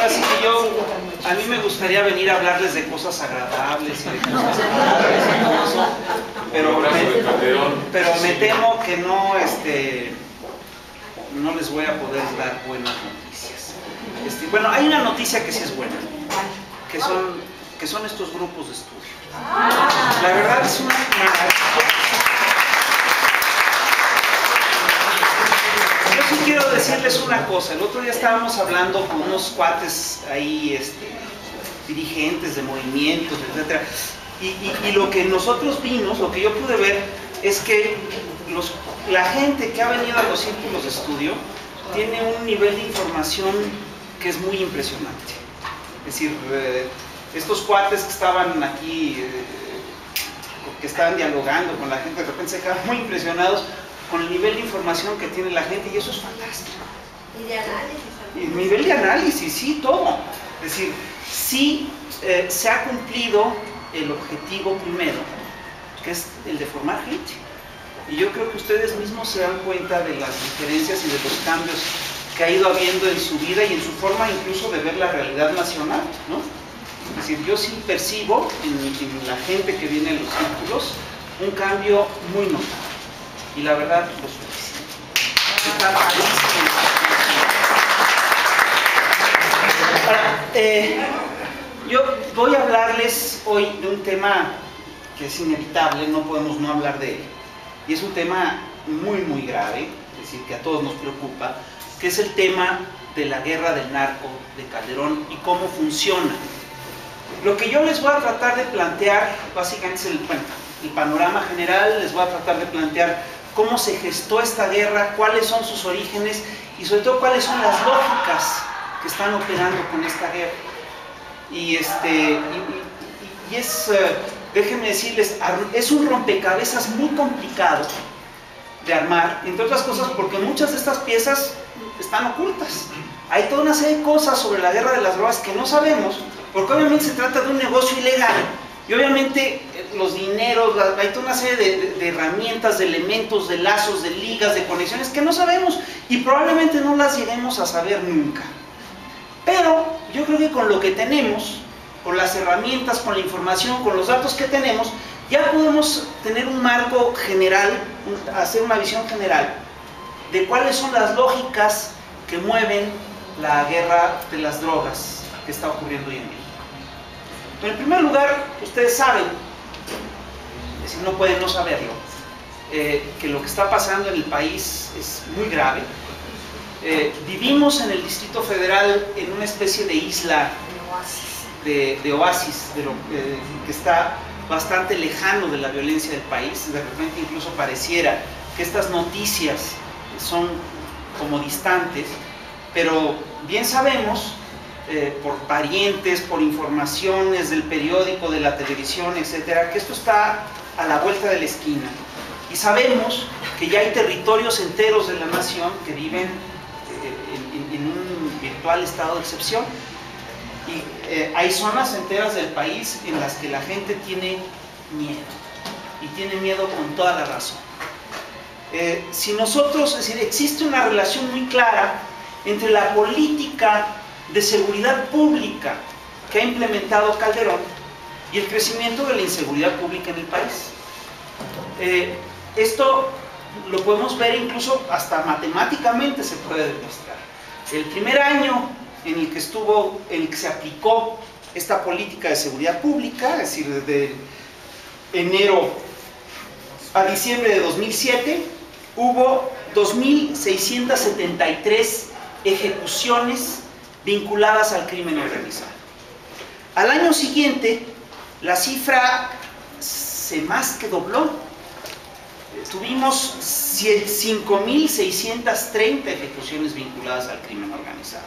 ahora sí que a mí me gustaría venir a hablarles de cosas agradables y de cosas agradables y todo eso, pero me temo que no, no les voy a poder dar buenas noticias. Bueno, hay una noticia que sí es buena, que son estos grupos de estudio. La verdad es una maravilla. Yo sí quiero decirles una cosa. El otro día estábamos hablando con unos cuates ahí, dirigentes de movimientos, etcétera, y lo que nosotros vimos, lo que yo pude ver, es que la gente que ha venido a los círculos de estudio tiene un nivel de información que es muy impresionante. Es decir, estos cuates que estaban aquí, que estaban dialogando con la gente, de repente se quedaban muy impresionados con el nivel de información que tiene la gente, y eso es fantástico. Y de análisis también. El nivel de análisis, sí, todo. Es decir, sí se ha cumplido el objetivo primero, que es el de formar gente. Y yo creo que ustedes mismos se dan cuenta de las diferencias y de los cambios que ha ido habiendo en su vida y en su forma incluso de ver la realidad nacional, ¿no? Es decir, yo sí percibo en la gente que viene a los círculos un cambio muy notable. Y la verdad, los felicito. Está padrísimo. Yo voy a hablarles hoy de un tema que es inevitable, no podemos no hablar de él. Y es un tema muy, muy grave, es decir, que a todos nos preocupa, que es el tema de la guerra del narco de Calderón y cómo funciona. Lo que yo les voy a tratar de plantear, básicamente es el panorama general. Les voy a tratar de plantear cómo se gestó esta guerra, cuáles son sus orígenes y sobre todo cuáles son las lógicas que están operando con esta guerra. Déjenme decirles, es un rompecabezas muy complicado de armar, entre otras cosas porque muchas de estas piezas están ocultas. Hay toda una serie de cosas sobre la guerra de las drogas que no sabemos, porque obviamente se trata de un negocio ilegal, y obviamente los dineros, hay toda una serie de herramientas, de elementos, de lazos, de ligas, de conexiones que no sabemos, y probablemente no las lleguemos a saber nunca. Pero yo creo que con lo que tenemos, con las herramientas, con la información, con los datos que tenemos, ya podemos tener un marco general, hacer una visión general de cuáles son las lógicas que mueven la guerra de las drogas que está ocurriendo hoy en México. En primer lugar, ustedes saben, es decir, no pueden no saberlo, que lo que está pasando en el país es muy grave. Vivimos en el Distrito Federal en una especie de isla, de oasis, que está bastante lejano de la violencia del país. De repente incluso pareciera que estas noticias son como distantes, pero bien sabemos, por parientes, por informaciones del periódico, de la televisión, etcétera, que esto está a la vuelta de la esquina. Y sabemos que ya hay territorios enteros de la nación que viven en un virtual estado de excepción. Y hay zonas enteras del país en las que la gente tiene miedo, y tiene miedo con toda la razón. Si nosotros, es decir, existe una relación muy clara entre la política de seguridad pública que ha implementado Calderón y el crecimiento de la inseguridad pública en el país. Esto lo podemos ver incluso hasta matemáticamente se puede demostrar. El primer año en el que se aplicó esta política de seguridad pública, es decir, desde enero a diciembre de 2007, hubo 2.673 ejecuciones vinculadas al crimen organizado. Al año siguiente, la cifra se más que dobló. Tuvimos 5.630 ejecuciones vinculadas al crimen organizado.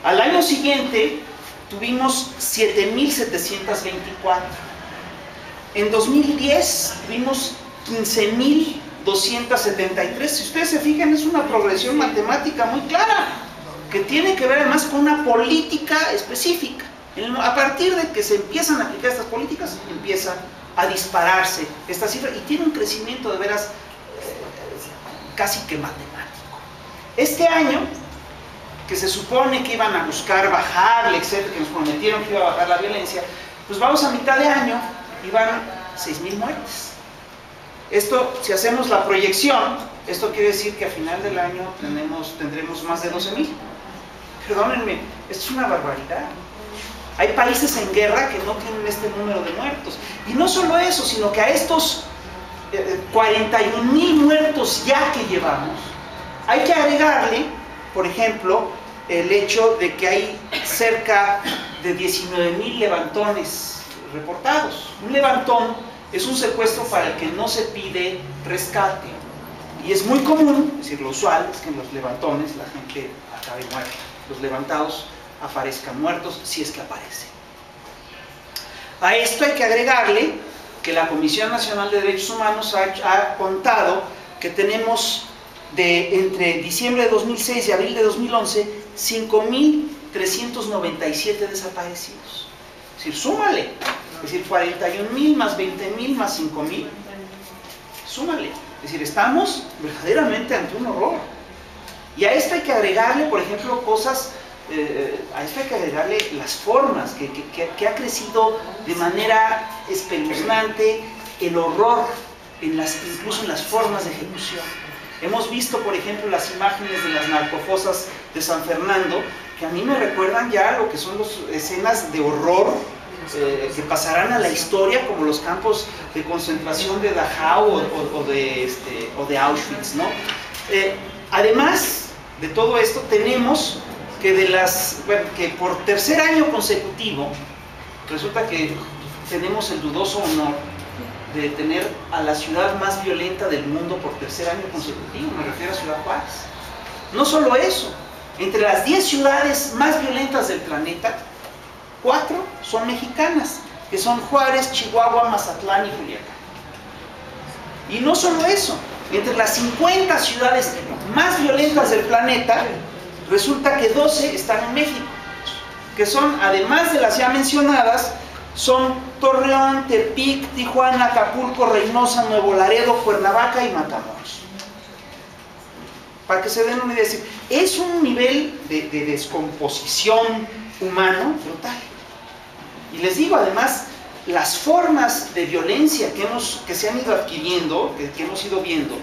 Al año siguiente, tuvimos 7.724. En 2010, tuvimos 15.273. Si ustedes se fijan, es una progresión matemática muy clara, que tiene que ver además con una política específica. A partir de que se empiezan a aplicar estas políticas, empieza a dispararse esta cifra y tiene un crecimiento de veras casi que matemático. Este año que se supone que iban a buscar bajarle, etcétera, que nos prometieron que iba a bajar la violencia, pues vamos a mitad de año y van 6,000 muertes. Esto, si hacemos la proyección, esto quiere decir que a final del año tendremos más de 12,000. Perdónenme, esto es una barbaridad. Hay países en guerra que no tienen este número de muertos. Y no solo eso, sino que a estos 41,000 muertos ya que llevamos, hay que agregarle, por ejemplo, el hecho de que hay cerca de 19,000 levantones reportados. Un levantón es un secuestro para el que no se pide rescate. Y es muy común, es decir, lo usual es que en los levantones la gente acabe muerta. Los levantados aparezcan muertos, si es que aparecen. A esto hay que agregarle que la Comisión Nacional de Derechos Humanos ha contado que tenemos entre diciembre de 2006 y abril de 2011 5,397 desaparecidos. Es decir, súmale, es decir, 41,000 más 20,000 más 5,000, súmale. Es decir, estamos verdaderamente ante un horror. Y a esto hay que agregarle, por ejemplo, cosas, a esto hay que agregarle las formas, que ha crecido de manera espeluznante el horror, incluso en las formas de ejecución. Hemos visto, por ejemplo, las imágenes de las narcofosas de San Fernando, que a mí me recuerdan ya lo que son las escenas de horror que pasarán a la historia, como los campos de concentración de Dachau o de Auschwitz, ¿no? Además de todo esto, tenemos que que por tercer año consecutivo, resulta que tenemos el dudoso honor de tener a la ciudad más violenta del mundo por tercer año consecutivo, me refiero a Ciudad Juárez. No solo eso, entre las 10 ciudades más violentas del planeta, 4 son mexicanas, que son Juárez, Chihuahua, Mazatlán y Culiacán. Y no solo eso, entre las 50 ciudades más violentas del planeta, resulta que 12 están en México, que son, además de las ya mencionadas, son Torreón, Tepic, Tijuana, Acapulco, Reynosa, Nuevo Laredo, Cuernavaca y Matamoros. Para que se den una idea, es un nivel de descomposición humano brutal. Y les digo, además, las formas de violencia que se han ido adquiriendo, que hemos ido viendo,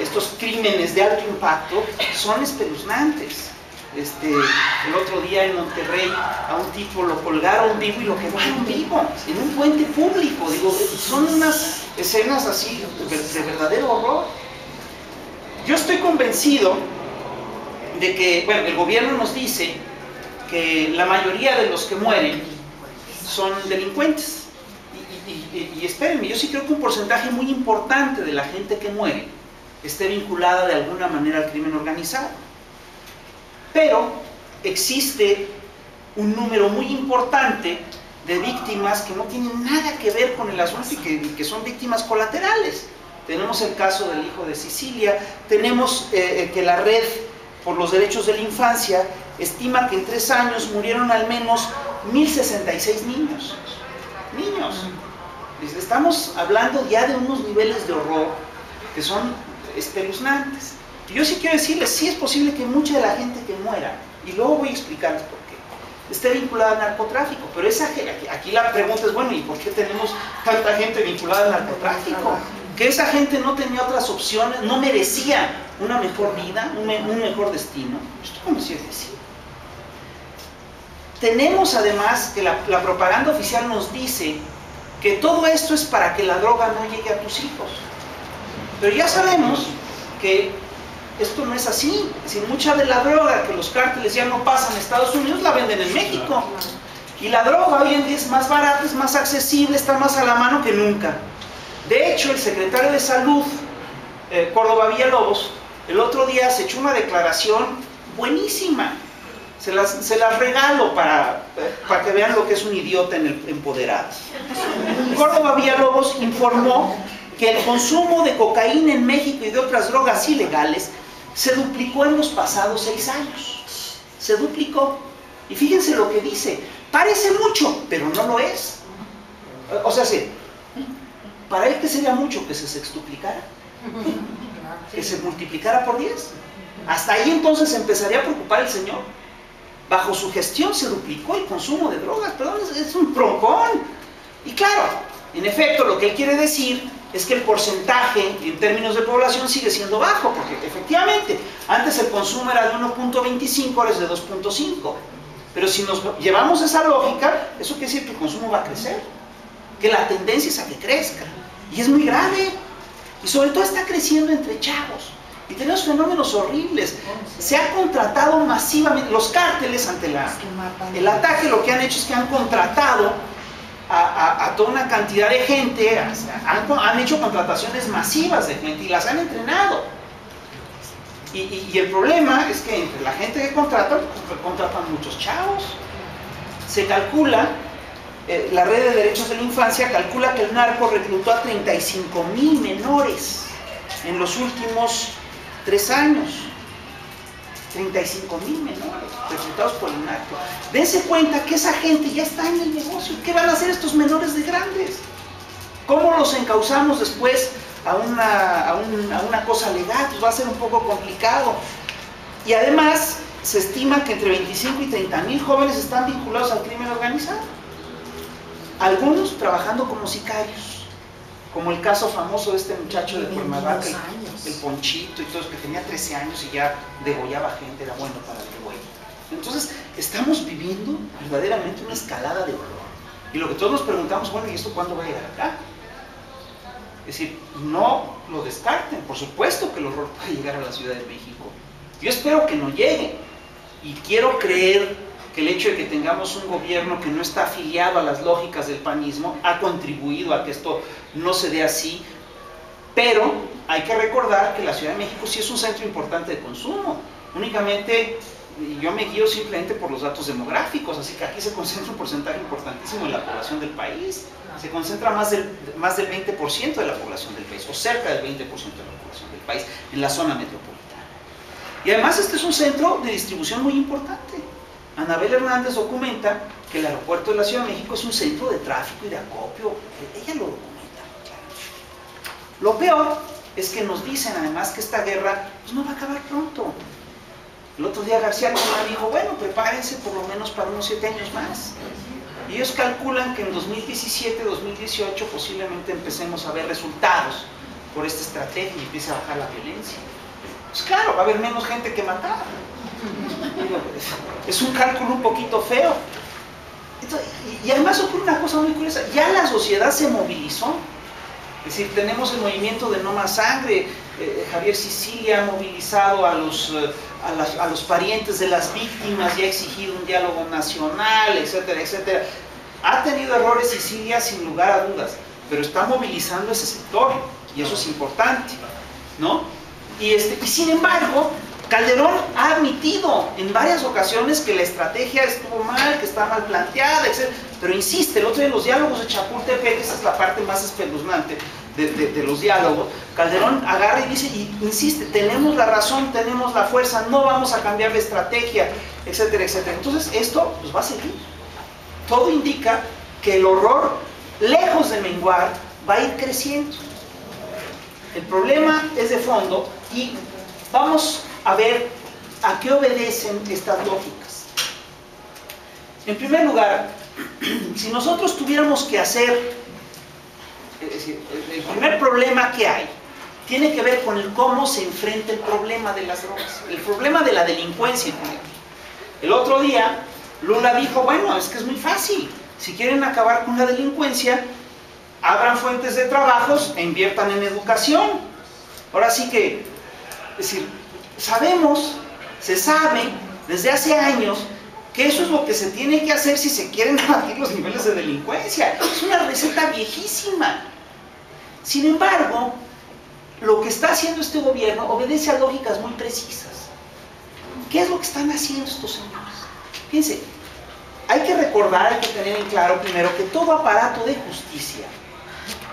estos crímenes de alto impacto, son espeluznantes. El otro día en Monterrey a un tipo lo colgaron vivo y lo quemaron vivo en un puente público. Digo, son unas escenas así de verdadero horror. Yo estoy convencido de que, bueno, el gobierno nos dice que la mayoría de los que mueren son delincuentes. Y espérenme, yo sí creo que un porcentaje muy importante de la gente que muere esté vinculada de alguna manera al crimen organizado. Pero existe un número muy importante de víctimas que no tienen nada que ver con el asunto y que son víctimas colaterales. Tenemos el caso del hijo de Sicilia, tenemos que la Red por los Derechos de la Infancia estima que en 3 años murieron al menos 1,066 niños. Estamos hablando ya de unos niveles de horror que son espeluznantes. Y yo sí quiero decirles, sí es posible que mucha de la gente que muera, y luego voy a explicarles por qué, esté vinculada al narcotráfico, pero aquí la pregunta es, bueno, ¿y por qué tenemos tanta gente vinculada al narcotráfico? Que esa gente no tenía otras opciones, no merecía una mejor vida, un mejor destino. ¿Esto cómo se dice? Tenemos además que la propaganda oficial nos dice que todo esto es para que la droga no llegue a tus hijos. Pero ya sabemos que esto no es así. Si mucha de la droga que los cárteles ya no pasan a Estados Unidos, la venden en México. Y la droga hoy en día es más barata, es más accesible, está más a la mano que nunca. De hecho, el secretario de Salud, Córdoba Villalobos, el otro día se echó una declaración buenísima. Se las regalo para que vean lo que es un idiota en el empoderado. Córdoba Villalobos informó que el consumo de cocaína en México y de otras drogas ilegales se duplicó en los pasados 6 años. Se duplicó. Y fíjense lo que dice. Parece mucho, pero no lo es. O sea, sí, para él, ¿qué sería mucho? ¿Que se sextuplicara? ¿Que se multiplicara por 10? Hasta ahí entonces empezaría a preocupar el Señor. Bajo su gestión se duplicó el consumo de drogas, perdón, es un broncón. Y claro, en efecto, lo que él quiere decir es que el porcentaje en términos de población sigue siendo bajo, porque efectivamente, antes el consumo era de 1.25, ahora es de 2.5. Pero si nos llevamos esa lógica, eso quiere decir que el consumo va a crecer, que la tendencia es a que crezca. Y es muy grave. Y sobre todo está creciendo entre chavos. Y tenemos fenómenos horribles. Se ha contratado masivamente, los cárteles ante el ataque, lo que han hecho es que han contratado a toda una cantidad de gente, han hecho contrataciones masivas de gente y las han entrenado. Y el problema es que entre la gente que contratan muchos chavos. Se calcula, la Red de Derechos de la Infancia calcula que el narco reclutó a 35,000 menores en los últimos 3 años. 35,000 menores reclutados por el narco. Dense cuenta que esa gente ya está en el negocio. ¿Qué van a hacer estos menores de grandes? ¿Cómo los encauzamos después a una cosa legal? Pues va a ser un poco complicado. Y además se estima que entre 25 y 30,000 jóvenes están vinculados al crimen organizado. Algunos trabajando como sicarios, como el caso famoso de este muchacho de Cuernavaca, el Ponchito y todo eso, que tenía 13 años y ya degollaba gente, era bueno para el degüello. Entonces, estamos viviendo verdaderamente una escalada de horror. Y lo que todos nos preguntamos, bueno, ¿y esto cuándo va a llegar acá? Es decir, no lo descarten, por supuesto que el horror puede llegar a la Ciudad de México. Yo espero que no llegue, y quiero creer que el hecho de que tengamos un gobierno que no está afiliado a las lógicas del panismo ha contribuido a que esto no se dé así, pero hay que recordar que la Ciudad de México sí es un centro importante de consumo. Únicamente, yo me guío simplemente por los datos demográficos, así que aquí se concentra un porcentaje importantísimo de la población del país. Se concentra más del 20% de la población del país, o cerca del 20% de la población del país, en la zona metropolitana. Y además este es un centro de distribución muy importante. Anabel Hernández documenta que el aeropuerto de la Ciudad de México es un centro de tráfico y de acopio. Ella lo documenta, claro. Lo peor es que nos dicen además que esta guerra pues, no va a acabar pronto. El otro día García Luna dijo, bueno, prepárense por lo menos para unos 7 años más. Y ellos calculan que en 2017, 2018 posiblemente empecemos a ver resultados por esta estrategia y empiece a bajar la violencia. Pues claro, va a haber menos gente que matar. Es un cálculo un poquito feo. Entonces, y además ocurre una cosa muy curiosa, ya la sociedad se movilizó. Es decir, tenemos el movimiento de No Más Sangre. Javier Sicilia ha movilizado a los parientes de las víctimas y ha exigido un diálogo nacional, etcétera, etcétera. Ha tenido errores Sicilia sin lugar a dudas, pero está movilizando ese sector y eso es importante, ¿no? Y sin embargo, Calderón ha admitido en varias ocasiones que la estrategia estuvo mal, que está mal planteada, etc. Pero insiste, el otro día en los diálogos de Chapultepec, esa es la parte más espeluznante de los diálogos, Calderón agarra y dice, y insiste, tenemos la razón, tenemos la fuerza, no vamos a cambiar de estrategia, etcétera, etcétera. Entonces esto pues, va a seguir. Todo indica que el horror, lejos de menguar, va a ir creciendo. El problema es de fondo y vamos a ver a qué obedecen estas lógicas. En primer lugar, si nosotros tuviéramos que hacer, es decir, el primer problema que hay tiene que ver con el cómo se enfrenta el problema de las drogas, el problema de la delincuencia. El otro día, Lula dijo, bueno, es que es muy fácil, si quieren acabar con la delincuencia, abran fuentes de trabajos e inviertan en educación. Ahora sí que, es decir, se sabe desde hace años que eso es lo que se tiene que hacer si se quieren abatir los niveles de delincuencia. Es una receta viejísima. Sin embargo, lo que está haciendo este gobierno obedece a lógicas muy precisas. ¿Qué es lo que están haciendo estos señores? Fíjense, hay que recordar, hay que tener en claro primero que todo aparato de justicia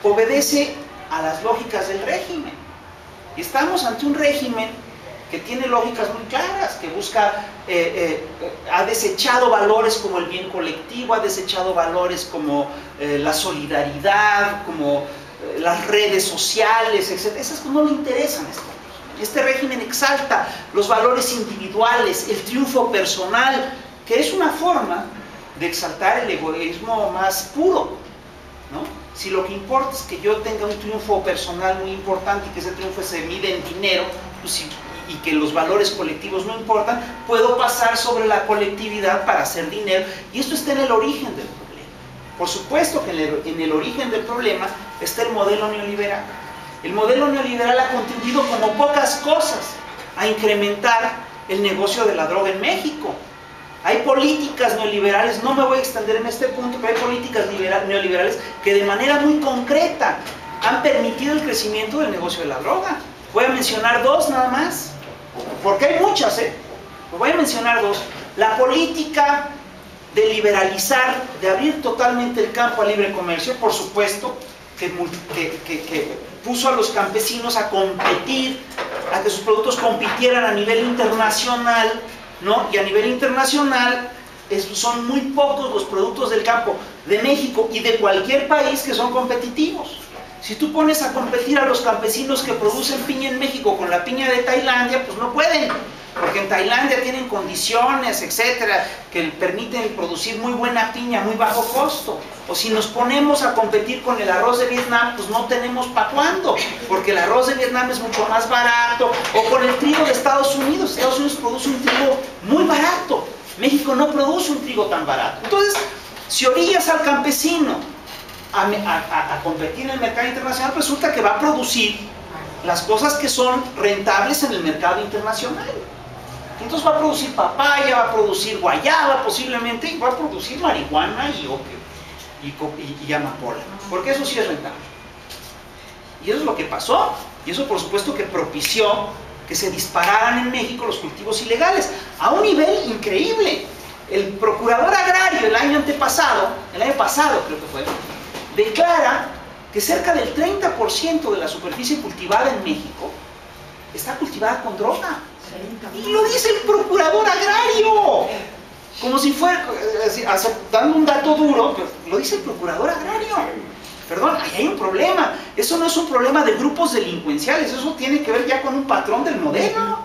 obedece a las lógicas del régimen. Y estamos ante un régimen que tiene lógicas muy claras, que busca, ha desechado valores como el bien colectivo, ha desechado valores como la solidaridad, como las redes sociales, etc. Esas no le interesan a este. Este régimen exalta los valores individuales, el triunfo personal, que es una forma de exaltar el egoísmo más puro, ¿no? Si lo que importa es que yo tenga un triunfo personal muy importante y que ese triunfo se mide en dinero, pues, y que los valores colectivos no importan, puedo pasar sobre la colectividad para hacer dinero, y esto está en el origen del problema. Por supuesto que en el origen del problema está el modelo neoliberal. El modelo neoliberal ha contribuido como pocas cosas a incrementar el negocio de la droga en México. Hay políticas neoliberales, no me voy a extender en este punto, pero hay políticas neoliberales que de manera muy concreta han permitido el crecimiento del negocio de la droga. Voy a mencionar dos nada más, porque hay muchas, voy a mencionar dos. La política de liberalizar, de abrir totalmente el campo al libre comercio, por supuesto, que puso a los campesinos a competir, a que sus productos compitieran a nivel internacional, ¿no? Y a nivel internacional son muy pocos los productos del campo de México y de cualquier país que son competitivos. Si tú pones a competir a los campesinos que producen piña en México con la piña de Tailandia, pues no pueden, porque en Tailandia tienen condiciones, etcétera, que permiten producir muy buena piña a muy bajo costo. O si nos ponemos a competir con el arroz de Vietnam, pues no tenemos para cuándo, porque el arroz de Vietnam es mucho más barato. O con el trigo de Estados Unidos. Estados Unidos produce un trigo muy barato, México no produce un trigo tan barato. Entonces, si orillas al campesino a competir en el mercado internacional, resulta que va a producir las cosas que son rentables en el mercado internacional. Entonces va a producir papaya, va a producir guayaba posiblemente, y va a producir marihuana y opio y amapola, porque eso sí es rentable. Y eso es lo que pasó, y eso por supuesto que propició que se dispararan en México los cultivos ilegales a un nivel increíble. El procurador agrario el año pasado creo que fue, declara que cerca del 30% de la superficie cultivada en México está cultivada con droga. Y lo dice el procurador agrario, como si fuera, dando un dato duro, pero lo dice el procurador agrario. Perdón, ahí hay un problema. Eso no es un problema de grupos delincuenciales, eso tiene que ver ya con un patrón del modelo.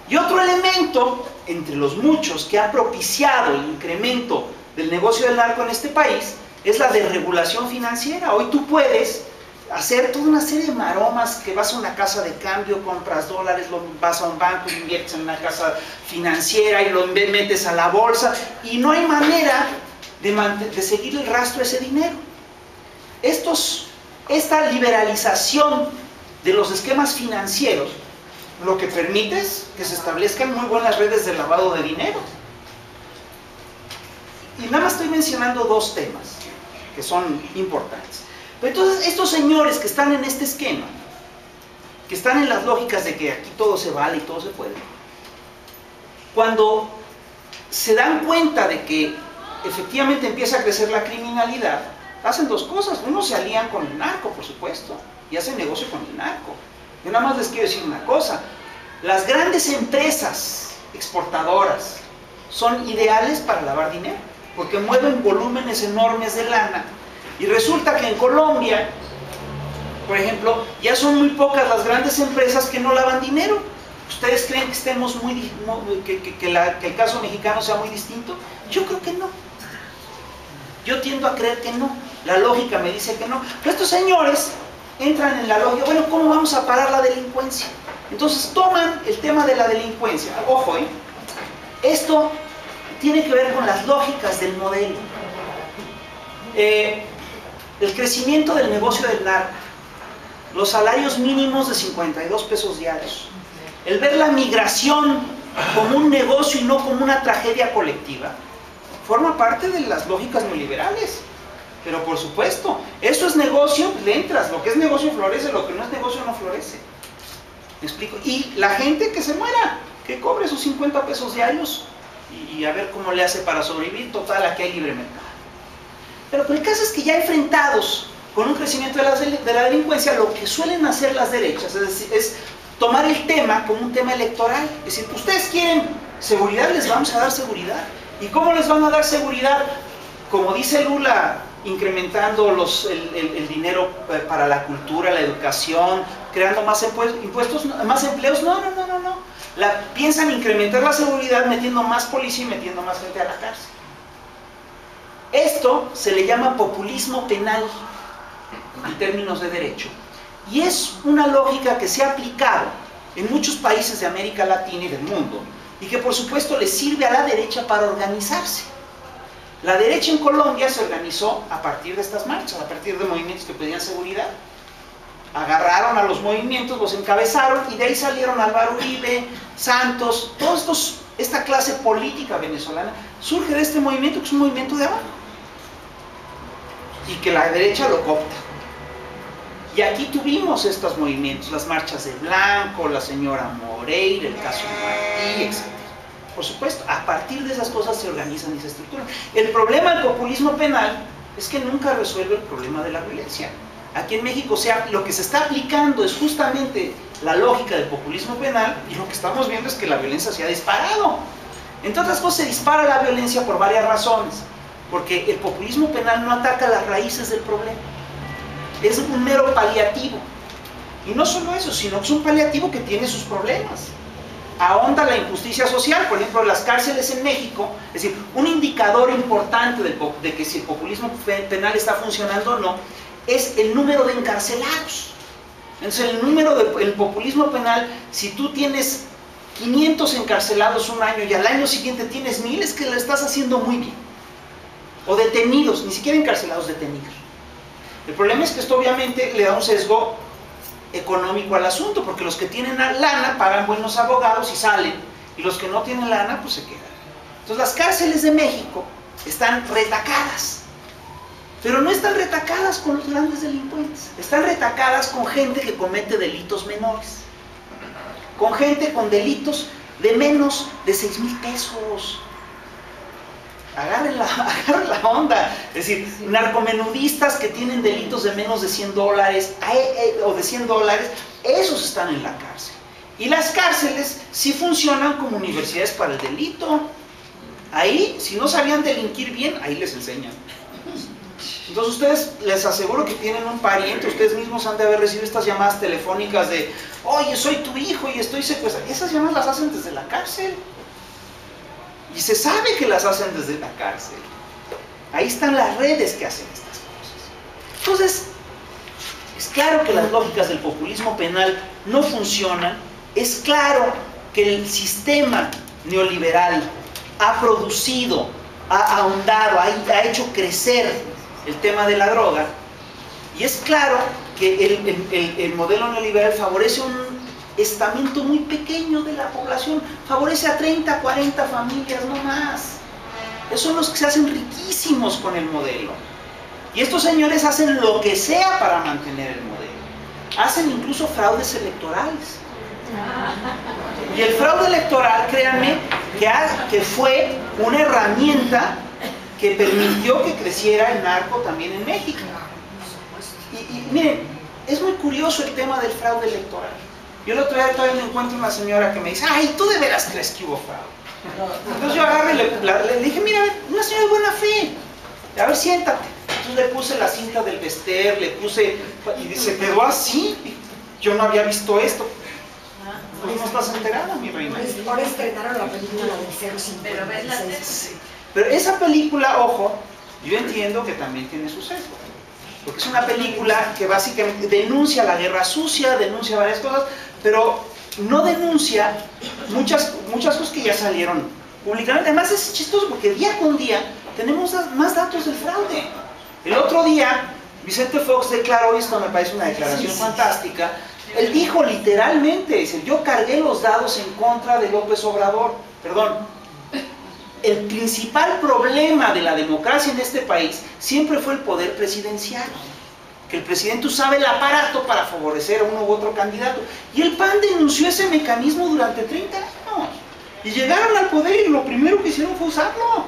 Y otro elemento, entre los muchos, que ha propiciado el incremento del negocio del narco en este país, es la desregulación financiera. Hoy tú puedes hacer toda una serie de maromas, que vas a una casa de cambio, compras dólares, vas a un banco y inviertes en una casa financiera y lo metes a la bolsa, y no hay manera de seguir el rastro de ese dinero. Esta liberalización de los esquemas financieros lo que permite es que se establezcan muy buenas redes de lavado de dinero. Y nada más estoy mencionando dos temas que son importantes. Pero entonces estos señores que están en este esquema, que están en las lógicas de que aquí todo se vale y todo se puede, cuando se dan cuenta de que efectivamente empieza a crecer la criminalidad, hacen dos cosas. Uno, se alían con el narco, por supuesto, y hacen negocio con el narco. Yo nada más les quiero decir una cosa: las grandes empresas exportadoras son ideales para lavar dinero, porque mueven volúmenes enormes de lana. Y resulta que en Colombia, por ejemplo, ya son muy pocas las grandes empresas que no lavan dinero. ¿Ustedes creen que estemos que el caso mexicano sea muy distinto? Yo creo que no. Yo tiendo a creer que no. La lógica me dice que no. Pero estos señores entran en la lógica: bueno, ¿cómo vamos a parar la delincuencia? Entonces toman el tema de la delincuencia. Ojo, esto tiene que ver con las lógicas del modelo. El crecimiento del negocio del narco, los salarios mínimos de 52 pesos diarios, el ver la migración como un negocio y no como una tragedia colectiva, forma parte de las lógicas neoliberales. Pero por supuesto, eso es negocio, le entras. Lo que es negocio florece, lo que no es negocio no florece. ¿Me explico? Y la gente que se muera, que cobre sus 50 pesos diarios y a ver cómo le hace para sobrevivir. Total, aquí hay libre mercado. Pero el caso es que ya enfrentados con un crecimiento de la delincuencia, lo que suelen hacer las derechas es tomar el tema como un tema electoral. Es decir, ustedes quieren seguridad, les vamos a dar seguridad. ¿Y cómo les van a dar seguridad? Como dice Lula, incrementando el dinero para la cultura, la educación, creando más impuestos, más empleos. No. Piensan incrementar la seguridad metiendo más policía y metiendo más gente a la cárcel. Esto se le llama populismo penal en términos de derecho. Y es una lógica que se ha aplicado en muchos países de América Latina y del mundo, y que por supuesto le sirve a la derecha para organizarse. La derecha en Colombia se organizó a partir de estas marchas, a partir de movimientos que pedían seguridad. Agarraron a los movimientos, los encabezaron, y de ahí salieron Álvaro Uribe, Santos, esta clase política venezolana surge de este movimiento, que es un movimiento de abajo, y que la derecha lo copta. Y aquí tuvimos estos movimientos, las marchas de Blanco, la señora Moreira, el caso Martí, etc. Por supuesto, a partir de esas cosas se organizan y se estructuran. El problema del populismo penal es que nunca resuelve el problema de la violencia. Aquí en México lo que se está aplicando es justamente la lógica del populismo penal, y lo que estamos viendo es que la violencia se ha disparado. Entre otras cosas, se dispara la violencia por varias razones, porque el populismo penal no ataca las raíces del problema, es un mero paliativo. Y no solo eso, sino que es un paliativo que tiene sus problemas. Ahonda la injusticia social. Por ejemplo, las cárceles en México, es decir, un indicador importante de que si el populismo penal está funcionando o no, es el número de encarcelados. Entonces, el populismo penal, si tú tienes 500 encarcelados un año y al año siguiente tienes 1000, es que lo estás haciendo muy bien. O detenidos, ni siquiera encarcelados, detenidos. El problema es que esto obviamente le da un sesgo económico al asunto, porque los que tienen lana pagan buenos abogados y salen, y los que no tienen lana pues se quedan. Entonces las cárceles de México están retacadas, pero no están retacadas con los grandes delincuentes, están retacadas con gente que comete delitos menores, con gente con delitos de menos de 6,000 pesos. Agarren la onda. Es decir, narcomenudistas que tienen delitos de menos de $100 o de $100, esos están en la cárcel. Y las cárceles sí funcionan como universidades para el delito. Ahí, si no sabían delinquir bien, ahí les enseñan. Entonces ustedes, les aseguro que tienen un pariente, ustedes mismos han de haber recibido estas llamadas telefónicas de: oye, soy tu hijo y estoy secuestrado. Esas llamadas las hacen desde la cárcel. Y se sabe que las hacen desde la cárcel. Ahí están las redes que hacen estas cosas. Entonces, es claro que las lógicas del populismo penal no funcionan. Es claro que el sistema neoliberal ha producido, ha ahondado, ha hecho crecer el tema de la droga. Y es claro que el modelo neoliberal favorece un estamento muy pequeño de la población, favorece a 30, 40 familias, no más. Esos son los que se hacen riquísimos con el modelo. Y estos señores hacen lo que sea para mantener el modelo. Hacen incluso fraudes electorales. Y el fraude electoral, créanme, que fue una herramienta que permitió que creciera el narco también en México. Y miren, es muy curioso el tema del fraude electoral. Yo el otro día todavía me encuentro una señora que me dice: ay, ¿tú de veras crees que hubo fraude? Entonces yo agarré y le dije: mira, una señora de buena fe, a ver, siéntate. Entonces le puse la cinta del Bester, le puse, y se quedó así. Yo no había visto esto. ¿Tú no estás enterada, mi reina? Pues ahora estrenaron la película del 056. Pero ves la tele. Sí. Pero esa película, ojo, yo entiendo que también tiene su sesgo. Porque es una película que básicamente denuncia la guerra sucia, denuncia varias cosas, pero no denuncia muchas cosas que ya salieron públicamente. Además es chistoso porque día con día tenemos más datos del fraude. El otro día Vicente Fox declaró, y esto me parece una declaración fantástica, él dijo literalmente, dice: yo cargué los dados en contra de López Obrador. Perdón, el principal problema de la democracia en este país siempre fue el poder presidencial, que el presidente usaba el aparato para favorecer a uno u otro candidato, y el PAN denunció ese mecanismo durante 30 años, y llegaron al poder y lo primero que hicieron fue usarlo.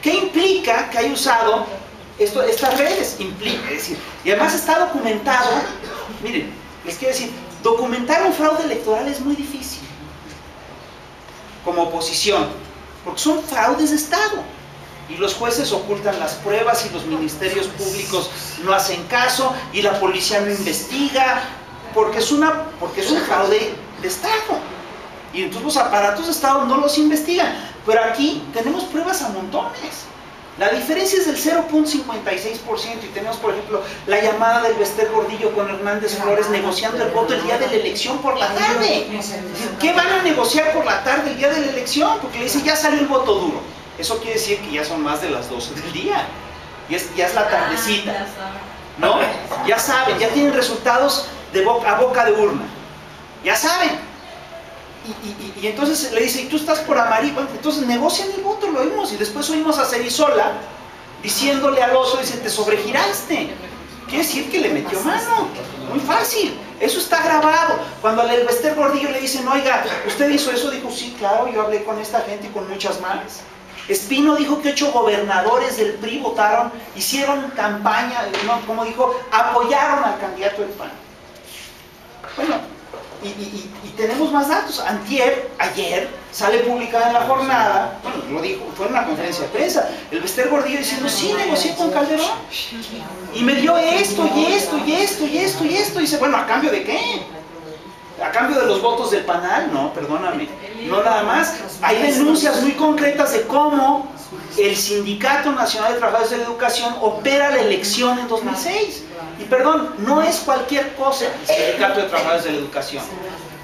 ¿Qué implica que haya usado estas redes? Implica, es decir, y además está documentado. Miren, les quiero decir, documentar un fraude electoral es muy difícil como oposición, porque son fraudes de Estado, y los jueces ocultan las pruebas, y los ministerios públicos no hacen caso, y la policía no investiga. porque es un fraude de Estado. Y entonces los aparatos de Estado no los investigan. Pero aquí tenemos pruebas a montones. La diferencia es del 0.56% y tenemos, por ejemplo, la llamada del Bester Gordillo con Hernández Flores negociando el voto el día de la elección por la tarde. ¿Qué van a negociar por la tarde el día de la elección? Porque le dicen, ya salió el voto duro. Eso quiere decir que ya son más de las 12 del día. Ya es la tardecita. ¿No? Ya saben, ya tienen resultados a boca de urna. Ya saben. Y entonces le dice, ¿y tú estás por amarillo? Entonces negocian el voto, lo oímos. Y después oímos a Cerizola diciéndole al oso, dice, te sobregiraste. Quiere decir que le metió mano. Muy fácil. Eso está grabado. Cuando al Bester Gordillo le dicen, oiga, ¿usted hizo eso? Dijo, sí, claro, yo hablé con esta gente y con muchas más. Espino dijo que 8 gobernadores del PRI votaron, hicieron campaña, no, como dijo, apoyaron al candidato del PAN. Bueno, y tenemos más datos. Ayer, sale publicada en La Jornada, bueno, lo dijo, fue en una conferencia de prensa, el Bester Gordillo diciendo, sí, negocié con Calderón, y me dio esto, y esto, y esto, y esto, y esto, y dice, bueno, ¿a cambio de qué? ¿A cambio de los votos del panal? No, perdóname, no nada más. Hay denuncias muy concretas de cómo el Sindicato Nacional de Trabajadores de la Educación opera la elección en 2006. Y perdón, no es cualquier cosa el Sindicato de Trabajadores de la Educación.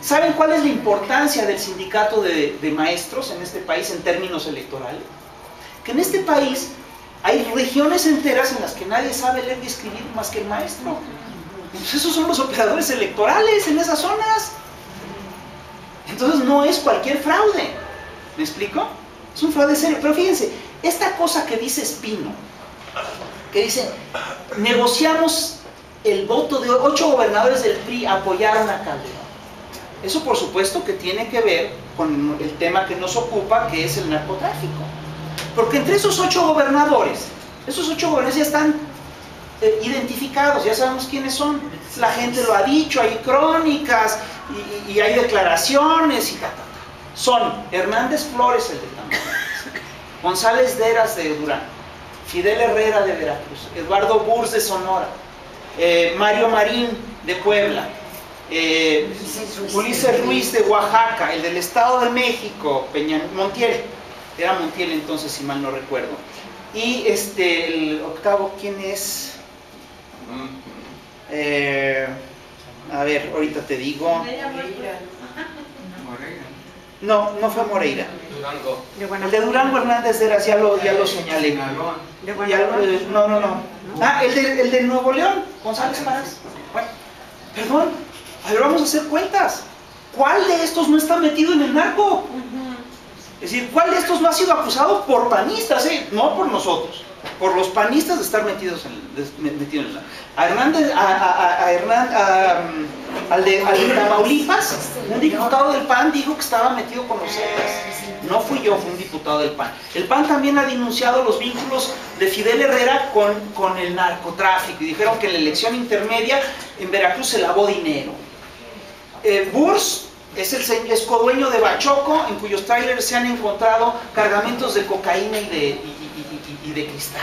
¿Saben cuál es la importancia del sindicato de maestros en este país en términos electorales? Que en este país hay regiones enteras en las que nadie sabe leer y escribir más que el maestro. Pues esos son los operadores electorales en esas zonas. Entonces no es cualquier fraude. ¿Me explico? Es un fraude serio. Pero fíjense, esta cosa que dice Espino, que dice, negociamos el voto de 8 gobernadores del PRI, apoyaron a Calderón. Eso por supuesto que tiene que ver con el tema que nos ocupa, que es el narcotráfico. Porque entre esos 8 gobernadores ya están identificados, ya sabemos quiénes son, la gente lo ha dicho, hay crónicas y hay declaraciones y tal. Son Hernández Flores, el de Tamaulipas, González Deras de Durango, Fidel Herrera de Veracruz, Eduardo Burs de Sonora, Mario Marín de Puebla, Ulises Ruiz de Oaxaca, el del Estado de México, Montiel, era Montiel entonces si mal no recuerdo, y el octavo, ¿quién es? A ver, ahorita te digo. No, no fue Moreira. Durango. El de Durango, Hernández Deras, ya lo señalé. No. Ah, el de Nuevo León, González Parás. Bueno, perdón, a ver, vamos a hacer cuentas. ¿Cuál de estos no está metido en el narco? Es decir, ¿cuál de estos no ha sido acusado por panistas? No por nosotros, por los panistas de estar metidos en el narco. Al de Tamaulipas, un diputado del PAN dijo que estaba metido con los Zetas. No fui yo, fue un diputado del PAN. El PAN también ha denunciado los vínculos de Fidel Herrera con el narcotráfico y dijeron que en la elección intermedia en Veracruz se lavó dinero. Burs es codueño de Bachoco, en cuyos trailers se han encontrado cargamentos de cocaína y de cristal.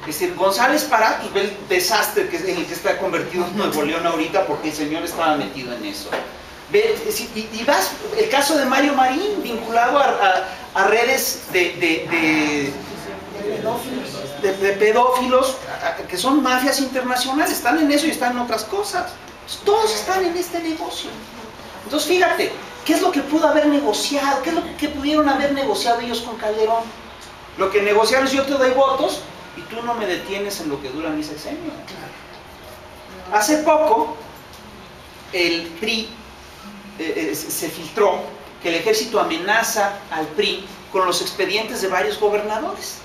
Es decir, González Parás, pues ve el desastre en el que está convertido en Nuevo León ahorita porque el señor estaba metido en eso. Y vas, el caso de Mario Marín, vinculado a redes de pedófilos, que son mafias internacionales, están en eso y están en otras cosas. Pues todos están en este negocio. Entonces fíjate, ¿qué es lo que pudo haber negociado? ¿Qué es lo que pudieron haber negociado ellos con Calderón? Lo que negociaron es yo te doy votos y tú no me detienes en lo que dura mi sexenio. Hace poco el PRI se filtró que el ejército amenaza al PRI con los expedientes de varios gobernadores.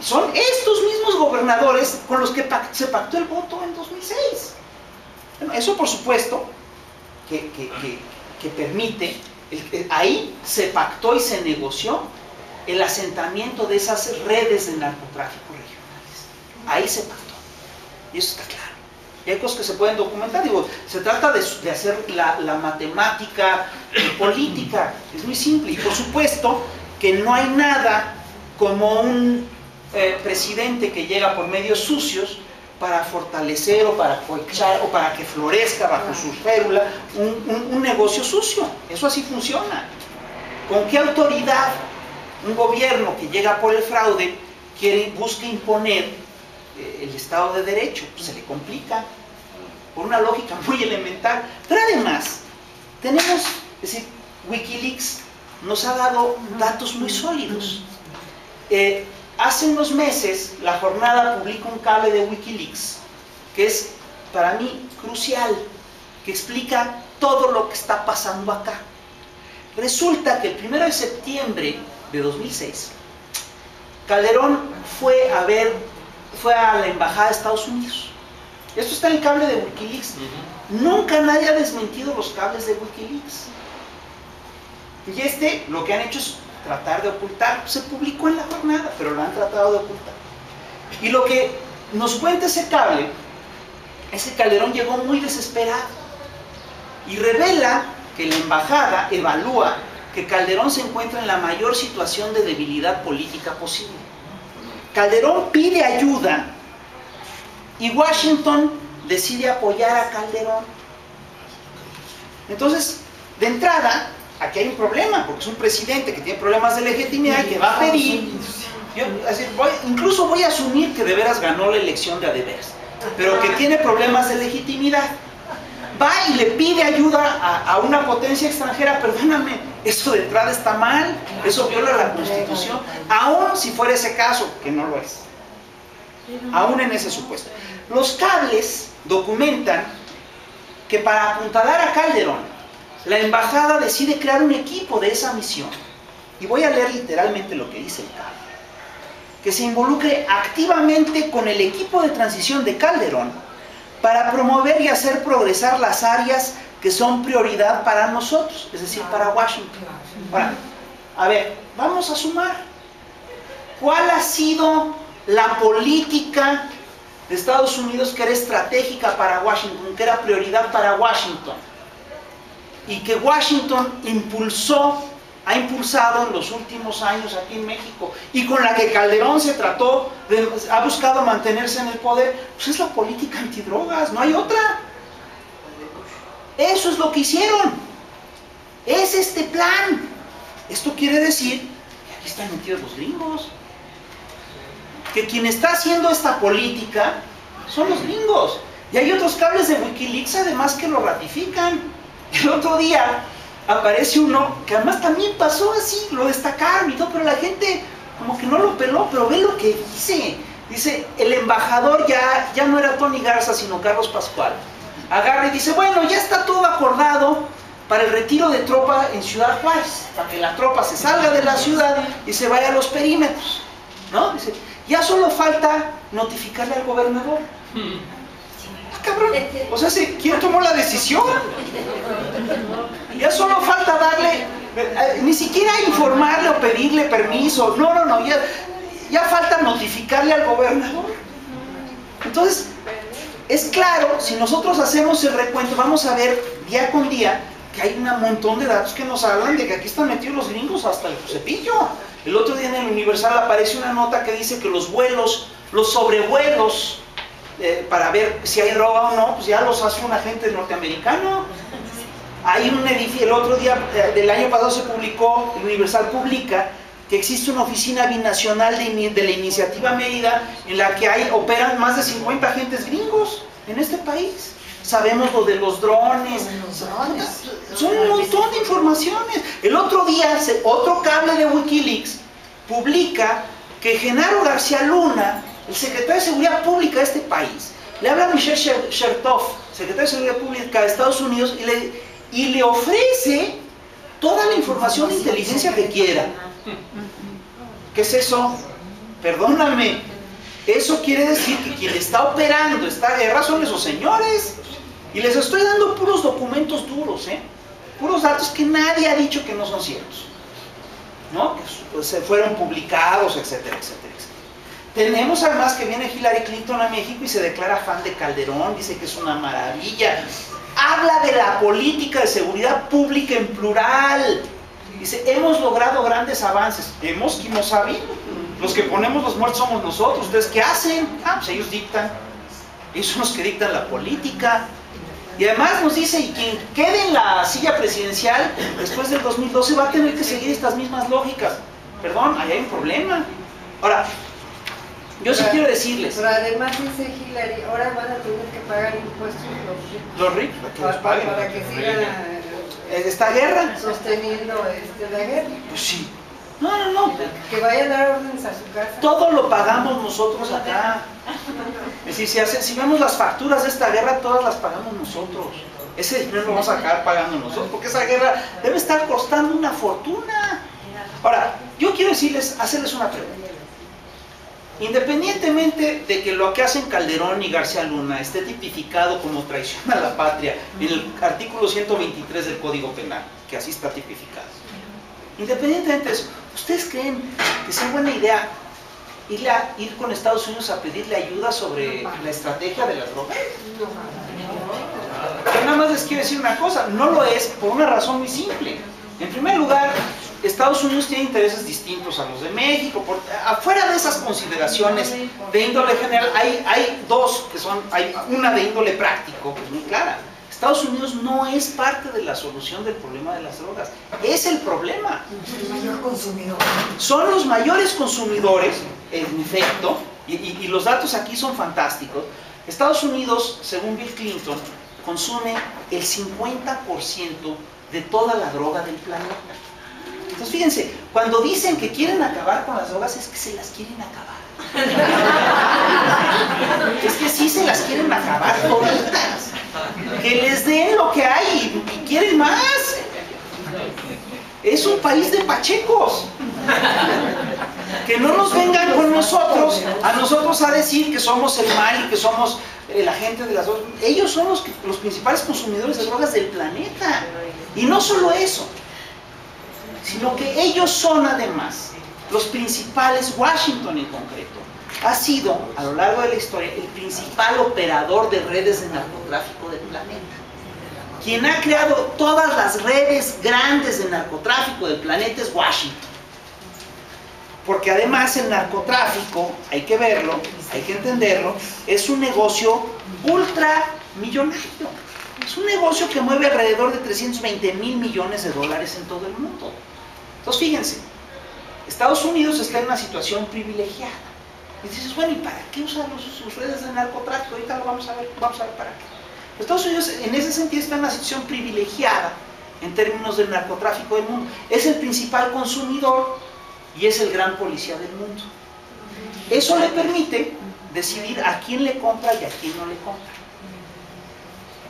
Son estos mismos gobernadores con los que se pactó el voto en 2006. Bueno, eso por supuesto que permite, ahí se pactó y se negoció el asentamiento de esas redes de narcotráfico regionales. Ahí se pactó. Y eso está claro. Y hay cosas que se pueden documentar. Digo, se trata de hacer la matemática política. Es muy simple. Y por supuesto que no hay nada como un presidente que llega por medios sucios para fortalecer o para cohechar o para que florezca bajo su férula un negocio sucio. Eso así funciona. ¿Con qué autoridad un gobierno que llega por el fraude busca imponer el Estado de Derecho? Pues se le complica, por una lógica muy elemental. Pero además, tenemos, es decir, Wikileaks nos ha dado datos muy sólidos. Hace unos meses, La Jornada publica un cable de Wikileaks, que es, para mí, crucial, que explica todo lo que está pasando acá. Resulta que el 1 de septiembre de 2006, Calderón fue a la Embajada de Estados Unidos. Esto está en el cable de Wikileaks. Nunca nadie ha desmentido los cables de Wikileaks. Y lo que han hecho es tratar de ocultar. Se publicó en La Jornada, pero lo han tratado de ocultar. Y lo que nos cuenta ese cable es que Calderón llegó muy desesperado y revela que la embajada evalúa que Calderón se encuentra en la mayor situación de debilidad política posible. Calderón pide ayuda y Washington decide apoyar a Calderón. Entonces, de entrada, aquí hay un problema, porque es un presidente que tiene problemas de legitimidad y que va a pedir. Incluso voy a asumir que de veras ganó la elección de a de veras, pero que tiene problemas de legitimidad. Va y le pide ayuda a una potencia extranjera. Perdóname, eso de entrada está mal, eso viola la Constitución, aún si fuera ese caso, que no lo es, aún en ese supuesto. Los cables documentan que para apuntalar a Calderón, la embajada decide crear un equipo de esa misión. Y voy a leer literalmente lo que dice el cable: que se involucre activamente con el equipo de transición de Calderón para promover y hacer progresar las áreas que son prioridad para nosotros, es decir, para Washington. Ahora, a ver, vamos a sumar. ¿Cuál ha sido la política de Estados Unidos que era estratégica para Washington, que era prioridad para Washington, y que Washington ha impulsado en los últimos años aquí en México, y con la que Calderón ha buscado mantenerse en el poder? Pues es la política antidrogas, no hay otra. Eso es lo que hicieron. Es este plan. Esto quiere decir que aquí están metidos los gringos. Que quien está haciendo esta política son los gringos. Y hay otros cables de Wikileaks además que lo ratifican. El otro día aparece uno que además también pasó así, lo destacaron y todo, pero la gente como que no lo peló. Pero ve lo que dice. Dice, el embajador ya no era Tony Garza, sino Carlos Pascual. Agarra y dice, bueno, ya está todo acordado para el retiro de tropa en Ciudad Juárez, para que la tropa se salga de la ciudad y se vaya a los perímetros, ¿no? Dice, ya solo falta notificarle al gobernador. Cabrón, o sea, ¿quién tomó la decisión? Ya solo falta darle, ni siquiera informarle o pedirle permiso. No, ya falta notificarle al gobernador. Entonces, es claro, si nosotros hacemos el recuento, vamos a ver día con día que hay un montón de datos que nos hablan de que aquí están metidos los gringos hasta el cepillo. El otro día en el Universal aparece una nota que dice que los sobrevuelos, para ver si hay droga o no, pues ya los hace un agente norteamericano. Hay un edificio, el otro día del año pasado se publicó, el Universal publica que existe una oficina binacional de la Iniciativa Mérida en la que operan más de 50 agentes gringos en este país. Sabemos lo de los drones, son un montón de informaciones. El otro día, otro cable de Wikileaks publica que Genaro García Luna, el secretario de Seguridad Pública de este país, le habla a Michelle Chertoff, secretario de Seguridad Pública de Estados Unidos, y le ofrece toda la información de inteligencia que quiera. ¿Qué es eso? Perdóname, eso quiere decir que quien está operando esta guerra son esos señores. Y les estoy dando puros documentos duros, puros datos que nadie ha dicho que no son ciertos, ¿no? Que pues, se fueron publicados, etcétera, etcétera, etcétera. Tenemos además que viene Hillary Clinton a México y se declara fan de Calderón, dice que es una maravilla. Habla de la política de seguridad pública en plural. Dice, hemos logrado grandes avances. ¿Hemos? ¿Quién no sabe? Los que ponemos los muertos somos nosotros. ¿Ustedes qué hacen? Pues ellos dictan. Ellos son los que dictan la política. Y además nos dice, y quien quede en la silla presidencial después del 2012 va a tener que seguir estas mismas lógicas. Perdón, ahí hay un problema. Ahora, yo sí quiero decirles... Pero además dice Hillary, ahora van a tener que pagar impuestos los ricos, para que siga esta guerra. sosteniendo la guerra. Pues sí. No. Que vayan a dar órdenes a su casa. Todo lo pagamos nosotros acá. Es decir, si vemos las facturas de esta guerra, todas las pagamos nosotros. Ese dinero lo vamos a acabar pagando nosotros, porque esa guerra debe estar costando una fortuna. Ahora, yo quiero hacerles una pregunta. Independientemente de que lo que hacen Calderón y García Luna esté tipificado como traición a la patria en el artículo 123 del Código Penal, que así está tipificado, independientemente de eso, ¿ustedes creen que sea buena idea ir con Estados Unidos a pedirle ayuda sobre la estrategia de las drogas? Yo nada más les quiero decir una cosa, no lo es por una razón muy simple. En primer lugar, Estados Unidos tiene intereses distintos a los de México. Afuera de esas consideraciones de índole general, hay dos que son, hay una de índole práctico, que es muy clara. Estados Unidos no es parte de la solución del problema de las drogas, es el problema. El mayor consumidor. Son los mayores consumidores, en efecto, y los datos aquí son fantásticos. Estados Unidos, según Bill Clinton, consume el 50% de toda la droga del planeta. Entonces fíjense, cuando dicen que quieren acabar con las drogas es que se las quieren acabar. Es que sí se las quieren acabar toditas. Que les den lo que hay y quieren más. Es un país de pachecos. Que no nos vengan con nosotros, a nosotros a decir que somos el mal y que somos la gente de las drogas. Ellos son los principales consumidores de drogas del planeta. Y no solo eso, sino que ellos son además los principales, Washington en concreto, ha sido a lo largo de la historia el principal operador de redes de narcotráfico del planeta. Quien ha creado todas las redes grandes de narcotráfico del planeta es Washington. Porque además el narcotráfico, hay que verlo, hay que entenderlo, es un negocio ultramillonario. Es un negocio que mueve alrededor de 320,000 millones de dólares en todo el mundo. Entonces fíjense, Estados Unidos está en una situación privilegiada. Y dices, bueno, ¿y para qué usan sus redes de narcotráfico? Ahorita lo vamos a ver para qué. Estados Unidos en ese sentido está en una situación privilegiada en términos del narcotráfico del mundo. Es el principal consumidor y es el gran policía del mundo. Eso le permite decidir a quién le compra y a quién no le compra.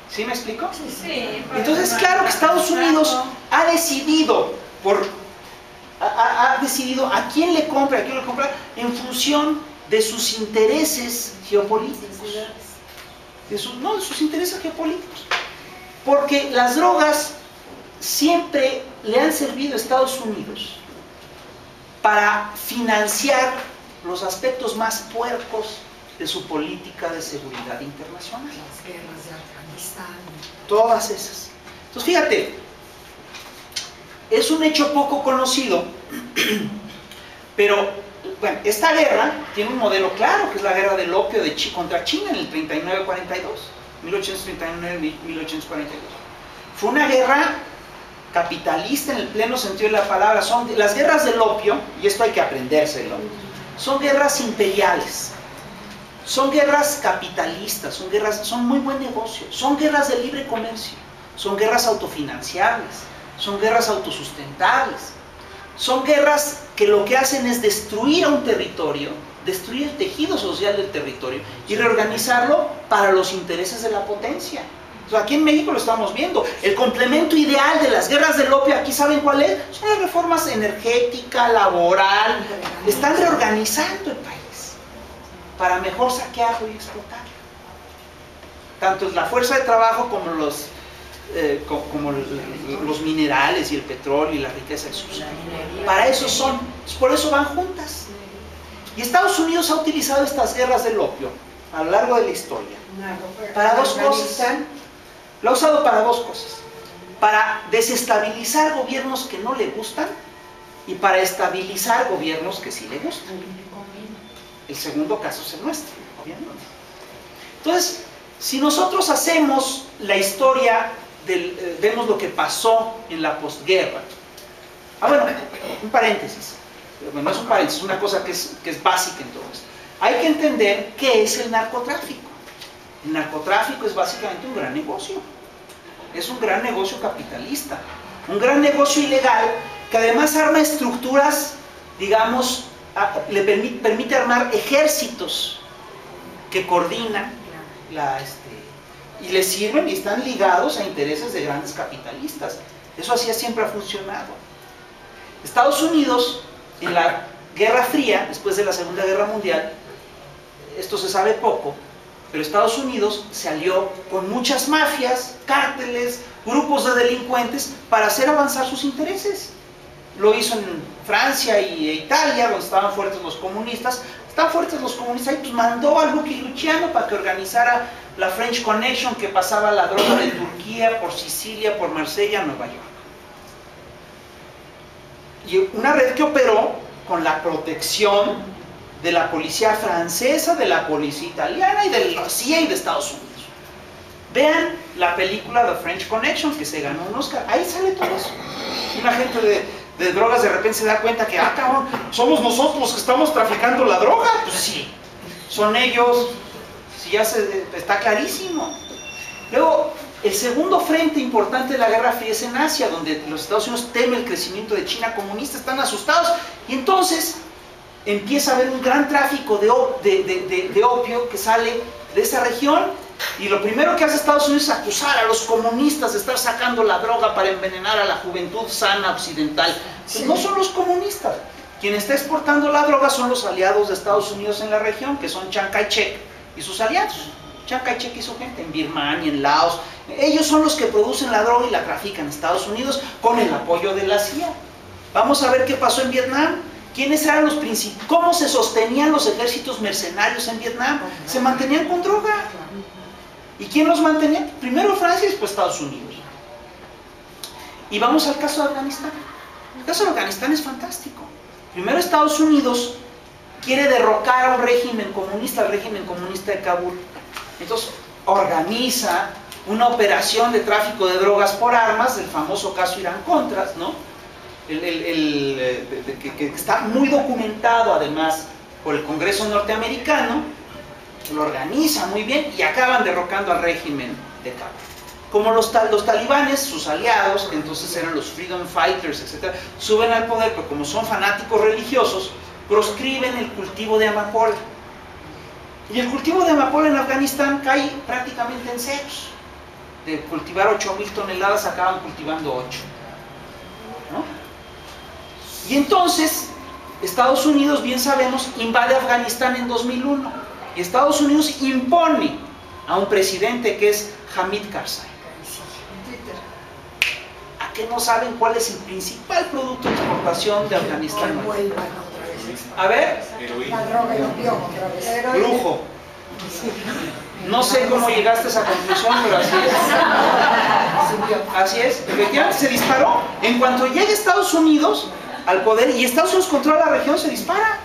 ¿Sí me explico? Sí. Entonces, claro que Estados Unidos ha decidido a quién le compra, a quién no le compra, en función de sus intereses geopolíticos. De sus intereses geopolíticos. Porque las drogas siempre le han servido a Estados Unidos para financiar los aspectos más puercos de su política de seguridad internacional. Las guerras de Afganistán. Todas esas. Entonces fíjate, es un hecho poco conocido, pero bueno, esta guerra tiene un modelo claro, que es la guerra del opio contra China en el 39-42, 1839-1842. Fue una guerra capitalista en el pleno sentido de la palabra. Las guerras del opio, y esto hay que aprendérselo, son guerras imperiales. Son guerras capitalistas, son muy buen negocio, son guerras de libre comercio, son guerras autofinanciables, son guerras autosustentables, son guerras que lo que hacen es destruir a un territorio, destruir el tejido social del territorio y reorganizarlo para los intereses de la potencia. O sea, aquí en México lo estamos viendo. El complemento ideal de las guerras del opio, aquí ¿saben cuál es? Son las reformas energética, laboral. Están reorganizando el país para mejor saquearlo y explotarlo. Tanto la fuerza de trabajo como los minerales y el petróleo y la riqueza exusa. Para eso son, por eso van juntas. Y Estados Unidos ha utilizado estas guerras del opio a lo largo de la historia para dos cosas. Lo ha usado para dos cosas: para desestabilizar gobiernos que no le gustan y para estabilizar gobiernos que sí le gustan. El segundo caso es el nuestro, obviamente. Entonces, si nosotros hacemos la historia, vemos lo que pasó en la posguerra. Bueno, un paréntesis. Bueno, no es un paréntesis, es una cosa que es básica en todo esto. Hay que entender qué es el narcotráfico. El narcotráfico es básicamente un gran negocio. Es un gran negocio capitalista. Un gran negocio ilegal que además arma estructuras, digamos, le permite armar ejércitos que coordinan y les sirven y están ligados a intereses de grandes capitalistas. Eso así siempre ha funcionado. Estados Unidos, en la Guerra Fría, después de la Segunda Guerra Mundial, esto se sabe poco, pero Estados Unidos se alió con muchas mafias, cárteles, grupos de delincuentes para hacer avanzar sus intereses. Lo hizo en Francia e Italia, donde estaban fuertes los comunistas. Estaban fuertes los comunistas y pues mandó a Lucky Luciano para que organizara la French Connection, que pasaba la droga de Turquía por Sicilia, por Marsella, Nueva York. Y una red que operó con la protección de la policía francesa, de la policía italiana y de la CIA y de Estados Unidos. Vean la película The French Connection, que se ganó un Oscar. Ahí sale todo eso. Un agente de drogas de repente se da cuenta que, cabrón, somos nosotros los que estamos traficando la droga. Pues sí, son ellos. Si ya está clarísimo. Luego, el segundo frente importante de la Guerra Fría es en Asia, donde los Estados Unidos temen el crecimiento de China comunista, están asustados. Y entonces empieza a haber un gran tráfico de opio que sale de esa región, y lo primero que hace Estados Unidos es acusar a los comunistas de estar sacando la droga para envenenar a la juventud sana occidental. Pues no son los comunistas. Quien está exportando la droga son los aliados de Estados Unidos en la región, que son Chiang Kai-shek y sus aliados. Chiang Kai-shek y su gente en Birmania, en Laos. Ellos son los que producen la droga y la trafican en Estados Unidos con el apoyo de la CIA. Vamos a ver qué pasó en Vietnam. ¿Quiénes eran los principales? ¿Cómo se sostenían los ejércitos mercenarios en Vietnam? Se mantenían con droga. ¿Y quién los mantenía? Primero Francia y después Estados Unidos. Y vamos al caso de Afganistán. El caso de Afganistán es fantástico. Primero Estados Unidos quiere derrocar a un régimen comunista, el régimen comunista de Kabul. Entonces organiza una operación de tráfico de drogas por armas, el famoso caso Irán-Contras, ¿no? Que está muy documentado además por el Congreso norteamericano. Lo organiza muy bien y acaban derrocando al régimen de Kabul. Como los talibanes, sus aliados, que entonces eran los Freedom Fighters, etc., suben al poder, pero como son fanáticos religiosos, proscriben el cultivo de amapola. Y el cultivo de amapola en Afganistán cae prácticamente en ceros. De cultivar 8.000 toneladas acaban cultivando 8. ¿No? Y entonces, Estados Unidos, bien sabemos, invade Afganistán en 2001. Y Estados Unidos impone a un presidente que es Hamid Karzai. ¿A qué no saben cuál es el principal producto de exportación de Afganistán? A ver. La droga y opio otra vez. Lujo. No sé cómo llegaste a esa conclusión, pero así es. Así es. Efectivamente se disparó. En cuanto llega Estados Unidos al poder y Estados Unidos controla la región, se dispara.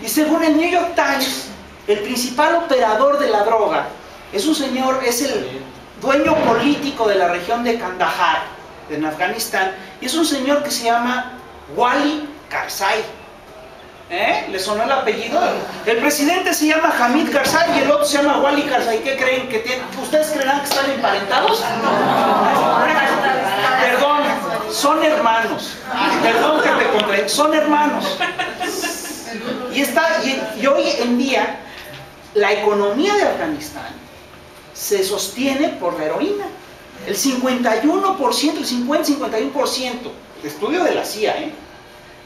Y según el New York Times, el principal operador de la droga es un señor, es el dueño político de la región de Kandahar, en Afganistán, y es un señor que se llama Wali Karzai. ¿Le sonó el apellido? El presidente se llama Hamid Karzai y el otro se llama Wali Karzai. ¿Qué creen que tienen? ¿Ustedes creerán que están emparentados? Perdón, son hermanos. Perdón que te compré, son hermanos. Y hoy en día la economía de Afganistán se sostiene por la heroína. El 51%, el 50-51%, estudio de la CIA,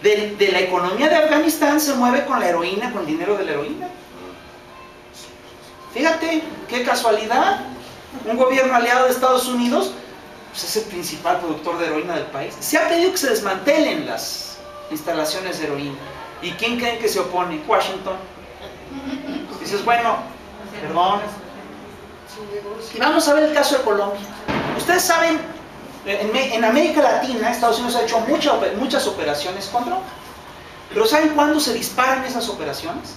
de la economía de Afganistán se mueve con la heroína, con el dinero de la heroína. Fíjate, qué casualidad. Un gobierno aliado de Estados Unidos pues es el principal productor de heroína del país. Se ha pedido que se desmantelen las instalaciones de heroína. ¿Y quién creen que se opone? Washington. Dices, bueno, perdón. Y vamos a ver el caso de Colombia. Ustedes saben, en América Latina, Estados Unidos ha hecho muchas operaciones con droga. Pero ¿saben cuándo se disparan esas operaciones?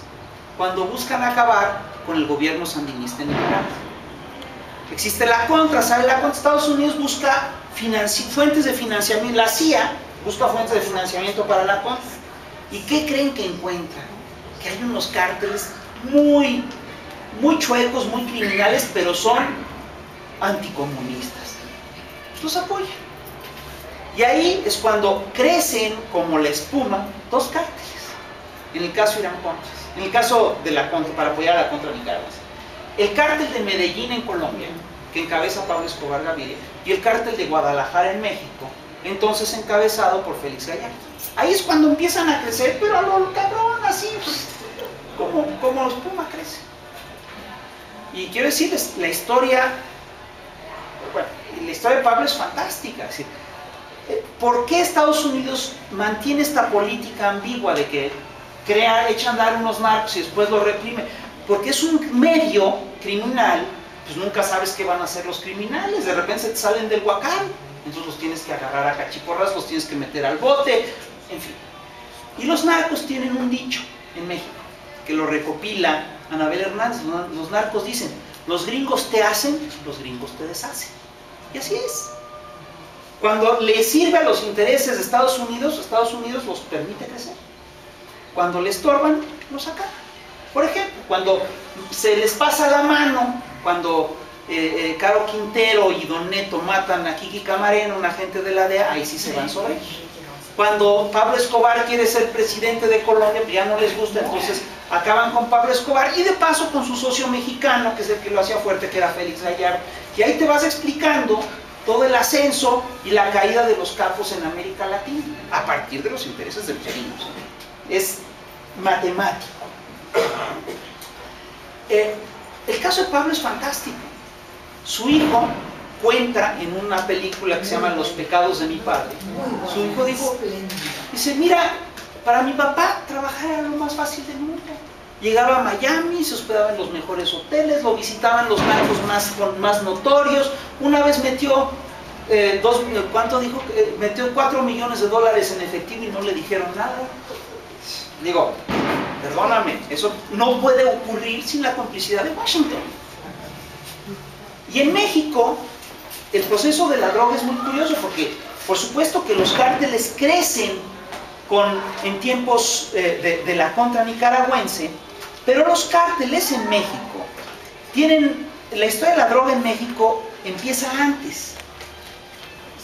cuando buscan acabar con el gobierno sandinista en Nicaragua. Existe la contra, ¿sabe? La contra, Estados Unidos busca fuentes de financiamiento, la CIA busca fuentes de financiamiento para la contra. ¿Y qué creen que encuentran? Que hay unos cárteles muy chuecos, muy criminales, pero son anticomunistas. Los apoyan. Y ahí es cuando crecen como la espuma dos cárteles. En el caso Irán-Contras, en el caso de la contra, para apoyar a la contra Nicaragua. El cártel de Medellín en Colombia, que encabeza Pablo Escobar Gaviria, y el cártel de Guadalajara en México, entonces encabezado por Félix Gallardo. Ahí es cuando empiezan a crecer, pero a lo cabrón, así, pues, como la espuma crece. Y quiero decirles, la historia de Pablo es fantástica. Es decir, ¿por qué Estados Unidos mantiene esta política ambigua de que echa a andar unos narcos y después lo reprime? Porque es un medio criminal, pues nunca sabes qué van a hacer los criminales, de repente se te salen del huacán, entonces los tienes que agarrar a cachiporras, los tienes que meter al bote, en fin. Y los narcos tienen un dicho en México, que lo recopila Anabel Hernández. Los narcos dicen: los gringos te hacen, los gringos te deshacen. Y así es. Cuando le sirve a los intereses de Estados Unidos los permite crecer. Cuando le estorban, los sacan. Por ejemplo, cuando se les pasa la mano, cuando Caro Quintero y Don Neto matan a Kiki Camarena, un agente de la DEA, ahí sí se van sobre ellos. Cuando Pablo Escobar quiere ser presidente de Colombia, pues ya no les gusta, entonces acaban con Pablo Escobar y de paso con su socio mexicano, que es el que lo hacía fuerte, que era Félix Gallardo. Y ahí te vas explicando todo el ascenso y la caída de los capos en América Latina, a partir de los intereses de los gringos. Es matemático. El caso de Pablo es fantástico. Su hijo cuenta en una película que se llama Los pecados de mi padre. Su hijo dice: mira, para mi papá trabajar era lo más fácil del mundo. Llegaba a Miami, se hospedaba en los mejores hoteles, lo visitaban los narcos más notorios. Una vez metió metió $4 millones en efectivo y no le dijeron nada. Digo, perdóname, eso no puede ocurrir sin la complicidad de Washington. Y en México, el proceso de la droga es muy curioso porque, por supuesto que los cárteles crecen en tiempos de la contra nicaragüense, pero los cárteles en México la historia de la droga en México empieza antes.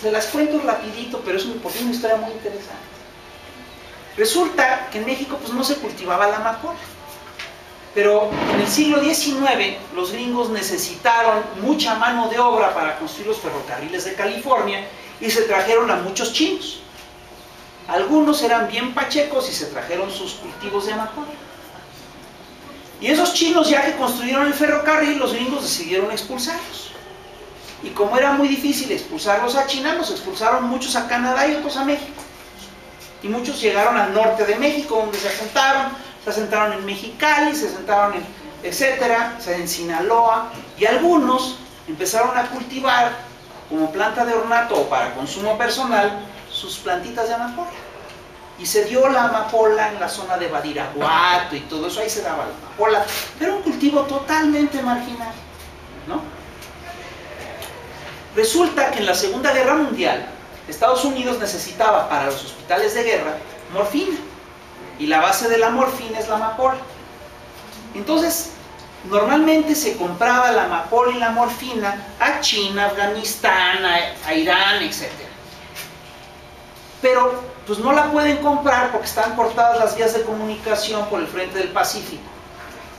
Se las cuento rapidito, pero porque es una historia muy interesante. Resulta que en México pues no se cultivaba la amapola, pero en el siglo XIX los gringos necesitaron mucha mano de obra para construir los ferrocarriles de California y se trajeron a muchos chinos. Algunos eran bien pachecos y se trajeron sus cultivos de amapola. Y esos chinos, ya que construyeron el ferrocarril, los gringos decidieron expulsarlos. Y como era muy difícil expulsarlos a China, los expulsaron muchos a Canadá y otros a México. Y muchos llegaron al norte de México, donde se asentaron en Mexicali, se asentaron en Sinaloa, y algunos empezaron a cultivar como planta de ornato o para consumo personal sus plantitas de amapola. Y se dio la amapola en la zona de Badiraguato y todo eso, ahí se daba la amapola, pero un cultivo totalmente marginal, ¿no? Resulta que en la Segunda Guerra Mundial, Estados Unidos necesitaba para los hospitales de guerra morfina, y la base de la morfina es la amapola. Entonces, normalmente se compraba la amapola y la morfina a China, Afganistán, a Irán, etc. Pero pues no la pueden comprar porque están cortadas las vías de comunicación por el frente del Pacífico.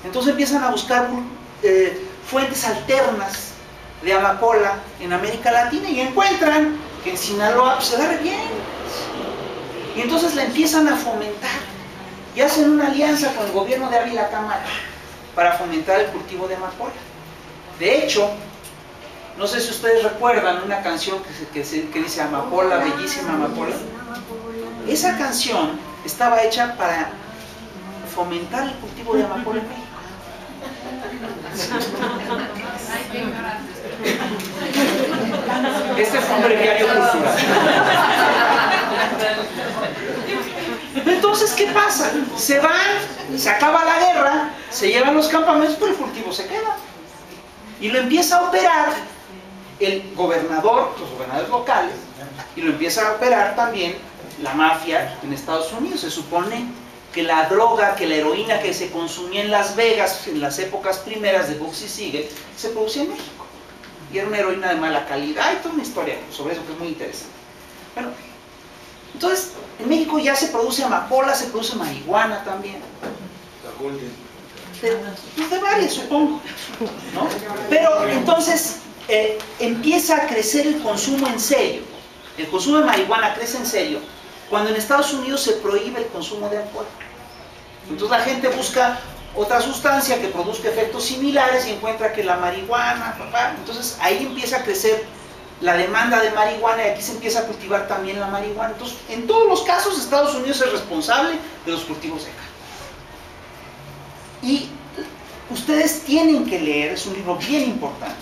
Entonces empiezan a buscar fuentes alternas de amapola en América Latina y encuentran que en Sinaloa pues, se da re bien. Y entonces la empiezan a fomentar y hacen una alianza con el gobierno de Ávila Camacho para fomentar el cultivo de amapola. De hecho, no sé si ustedes recuerdan una canción que dice Amapola, bellísima amapola. Esa canción estaba hecha para fomentar el cultivo de amapola en México. Este fue un breviario cultural. Entonces, ¿qué pasa? Se van, se acaba la guerra, se llevan los campamentos, pero el cultivo se queda. Y lo empieza a operar el gobernador, los gobernadores locales, y lo empieza a operar también la mafia en Estados Unidos. Se supone que la droga, que la heroína que se consumía en Las Vegas en las épocas primeras de Bugsy Siegel, se producía en México. Y era una heroína de mala calidad. Hay toda una historia sobre eso que es muy interesante. Bueno, entonces, en México ya se produce amapola, se produce marihuana también. De varias, supongo, ¿no? Pero entonces empieza a crecer el consumo en serio. El consumo de marihuana crece en serio cuando en Estados Unidos se prohíbe el consumo de alcohol. Entonces la gente busca otra sustancia que produzca efectos similares y encuentra que la marihuana, entonces ahí empieza a crecer la demanda de marihuana y aquí se empieza a cultivar también la marihuana. Entonces, en todos los casos Estados Unidos es responsable de los cultivos de cannabis. Y ustedes tienen que leer, es un libro bien importante,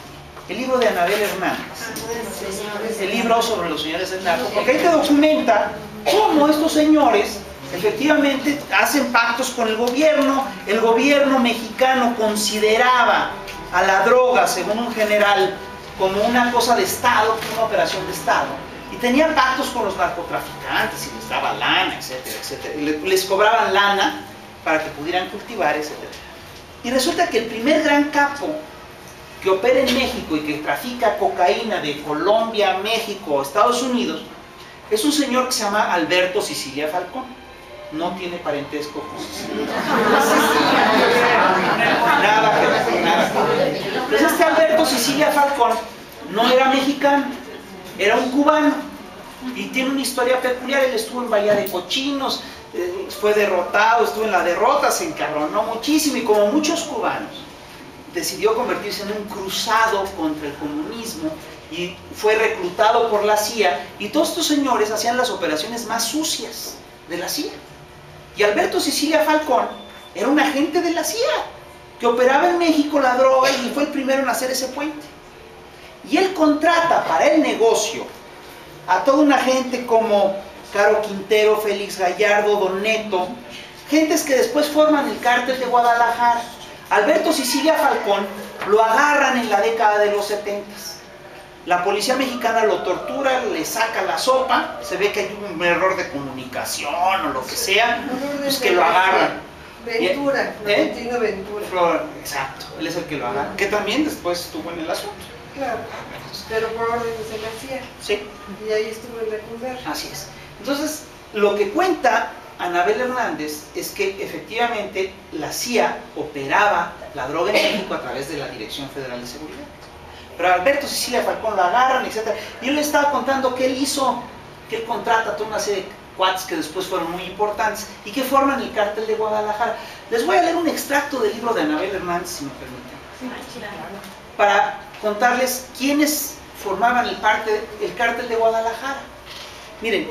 el libro de Anabel Hernández, el libro sobre los señores del narco, porque ahí te documenta cómo estos señores efectivamente hacen pactos con el gobierno mexicano consideraba a la droga, según un general, como una cosa de Estado, una operación de Estado, y tenía pactos con los narcotraficantes, y les daba lana, etcétera, etcétera, y les cobraban lana para que pudieran cultivar, etcétera. Y resulta que el primer gran capo que opera en México y que trafica cocaína de Colombia, México, Estados Unidos, es un señor que se llama Alberto Sicilia Falcón. No tiene parentesco con Sicilia. Nada que ver, nada que ver. Entonces este Alberto Sicilia Falcón no era mexicano, era un cubano y tiene una historia peculiar. Él estuvo en Bahía de Cochinos, fue derrotado, estuvo en la derrota, se encabronó muchísimo y como muchos cubanos decidió convertirse en un cruzado contra el comunismo y fue reclutado por la CIA, y todos estos señores hacían las operaciones más sucias de la CIA. Y Alberto Sicilia Falcón era un agente de la CIA que operaba en México la droga y fue el primero en hacer ese puente. Y él contrata para el negocio a toda una gente como Caro Quintero, Félix Gallardo, Don Neto, gentes que después forman el cártel de Guadalajara. Alberto Sicilia Falcón lo agarran en la década de los 70. La policía mexicana lo tortura, le saca la sopa, se ve que hay un error de comunicación o lo que sea, pues que lo agarran. Ventura, Florentino Ventura. Exacto, él es el que lo agarra, que también después estuvo en el asunto. Claro, pero por órdenes de la CIA. Sí. Y ahí estuvo en la Cundar. Así es. Entonces, lo que cuenta Anabel Hernández es que efectivamente la CIA operaba la droga en México a través de la Dirección Federal de Seguridad. Pero Alberto Sicilia Falcón lo agarran, etc. Y él le estaba contando que él hizo, que él contrata a toda una serie de cuates que después fueron muy importantes y que forman el cártel de Guadalajara. Les voy a leer un extracto del libro de Anabel Hernández, si me permiten, para contarles quiénes formaban el cártel de Guadalajara. Miren,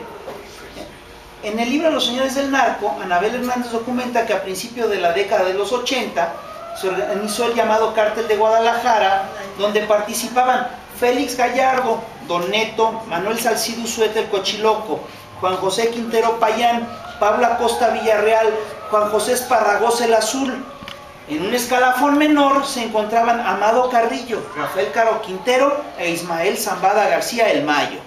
en el libro Los Señores del Narco, Anabel Hernández documenta que a principios de la década de los 80 se organizó el llamado Cártel de Guadalajara, donde participaban Félix Gallardo, Don Neto, Manuel Salcido Usueta el Cochiloco, Juan José Quintero Payán, Pablo Acosta Villarreal, Juan José Esparragoz el Azul. En un escalafón menor se encontraban Amado Carrillo, Rafael Caro Quintero e Ismael Zambada García el Mayo.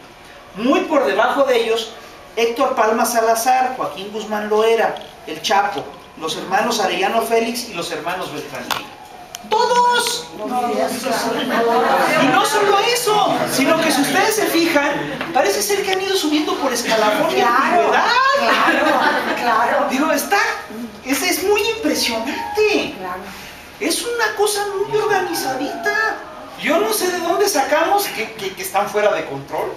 Muy por debajo de ellos, Héctor Palma Salazar, Joaquín Guzmán Loera, el Chapo, los hermanos Arellano Félix y los hermanos Beltranillo. ¡Todos! Y no solo eso, sino que si ustedes se fijan, parece ser que han ido subiendo por escalafón de antigüedad. Claro. Digo, es muy impresionante. Claro. Es una cosa muy organizadita. Yo no sé de dónde sacamos que están fuera de control.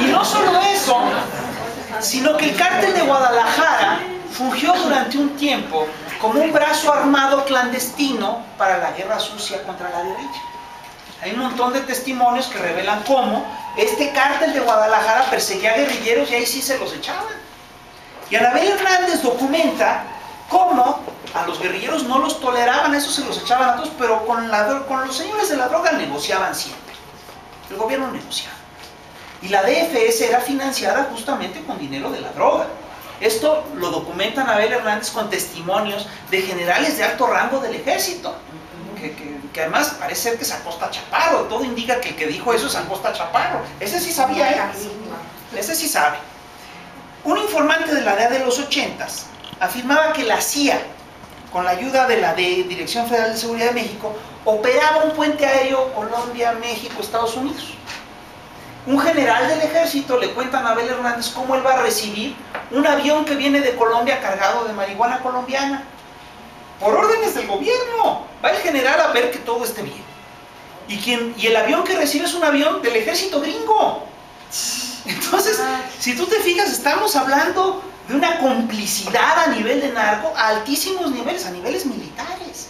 Y no solo eso, sino que el cártel de Guadalajara fungió durante un tiempo como un brazo armado clandestino para la guerra sucia contra la guerrilla. Hay un montón de testimonios que revelan cómo este cártel de Guadalajara perseguía a guerrilleros y ahí sí se los echaban. Y Anabel Hernández documenta cómo a los guerrilleros no los toleraban, eso se los echaban a todos, pero con los señores de la droga negociaban siempre. El gobierno negociaba. Y la DFS era financiada justamente con dinero de la droga. Esto lo documenta Abel Hernández con testimonios de generales de alto rango del ejército, que además parece ser que es Acosta Chaparro. Todo indica que el que dijo eso es Acosta Chaparro. Ese sí sabía, ¿eh? Ese sí sabe. Un informante de la DEA de los 80s afirmaba que la CIA, con la ayuda de la Dirección Federal de Seguridad de México, operaba un puente aéreo Colombia, México, Estados Unidos. Un general del ejército le cuenta a Abel Hernández cómo él va a recibir un avión que viene de Colombia cargado de marihuana colombiana. Por órdenes del gobierno. Va el general a ver que todo esté bien. Y el avión que recibe es un avión del ejército gringo. Entonces, si tú te fijas, estamos hablando de una complicidad a nivel de narco a altísimos niveles, a niveles militares.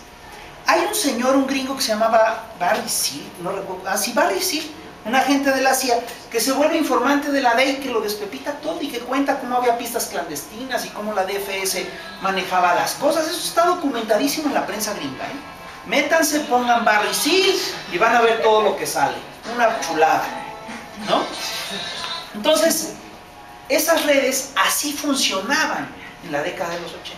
Hay un señor, un gringo que se llamaba Barry Seal, no recuerdo, Barry Seal, un agente de la CIA, que se vuelve informante de la DEA y que lo despepita todo y que cuenta cómo había pistas clandestinas y cómo la DFS manejaba las cosas. Eso está documentadísimo en la prensa gringa, ¿eh? Métanse, pongan Barry Seal y van a ver todo lo que sale. Una chulada, ¿no? Entonces, esas redes así funcionaban en la década de los 80.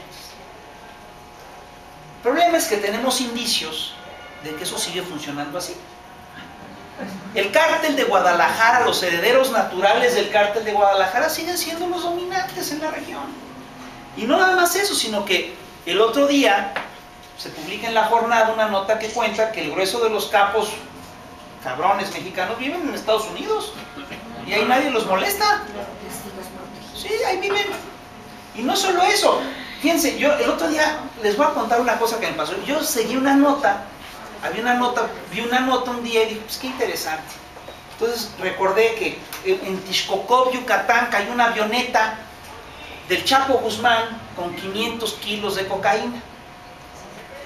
El problema es que tenemos indicios de que eso sigue funcionando así. El cártel de Guadalajara, los herederos naturales del cártel de Guadalajara siguen siendo los dominantes en la región. Y no nada más eso, sino que el otro día se publica en La Jornada una nota que cuenta que el grueso de los capos cabrones mexicanos viven en Estados Unidos y ahí nadie los molesta. Sí, ahí viven. Y no solo eso, fíjense, yo el otro día les voy a contar una cosa que me pasó. Yo seguí una nota, vi una nota un día y dije, pues qué interesante. Entonces recordé que en Tixcocop, Yucatán, cayó una avioneta del Chapo Guzmán con 500 kilos de cocaína.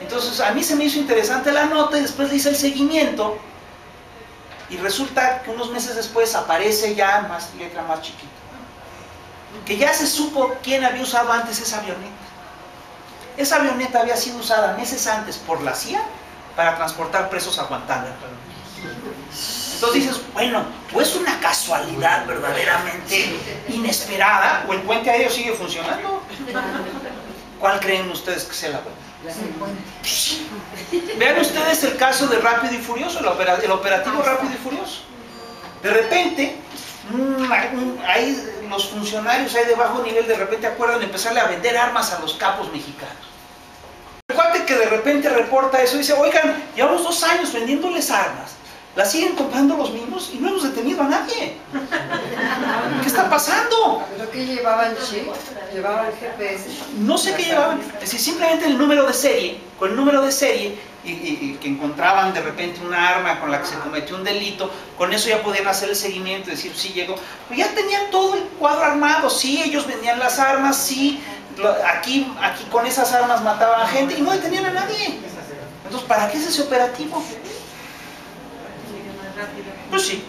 Entonces a mí se me hizo interesante la nota y después le hice el seguimiento y resulta que unos meses después aparece ya más letra más chiquita, que ya se supo quién había usado antes esa avioneta. Esa avioneta había sido usada meses antes por la CIA para transportar presos a Guantánamo. Entonces dices, bueno, o es una casualidad verdaderamente inesperada, o el puente aéreo sigue funcionando. ¿Cuál creen ustedes que sea la buena? Vean ustedes el caso de Rápido y Furioso, el operativo Rápido y Furioso. De repente, ahí los funcionarios ahí de bajo nivel de repente acuerdan empezarle a vender armas a los capos mexicanos. El cuate que de repente reporta eso dice, oigan, llevamos 2 años vendiéndoles armas, las siguen comprando los mismos y no hemos detenido a nadie. ¿Qué está pasando? ¿Pero qué llevaban, chip? ¿Llevaban GPS? No sé qué llevaban, es decir, simplemente el número de serie, con el número de serie y que encontraban de repente una arma con la que se cometió un delito, con eso ya podían hacer el seguimiento y decir, sí llegó. Pero ya tenían todo el cuadro armado, sí, ellos vendían las armas, sí, aquí con esas armas mataban a gente y no detenían a nadie. Entonces, ¿para qué es ese operativo? Pues sí.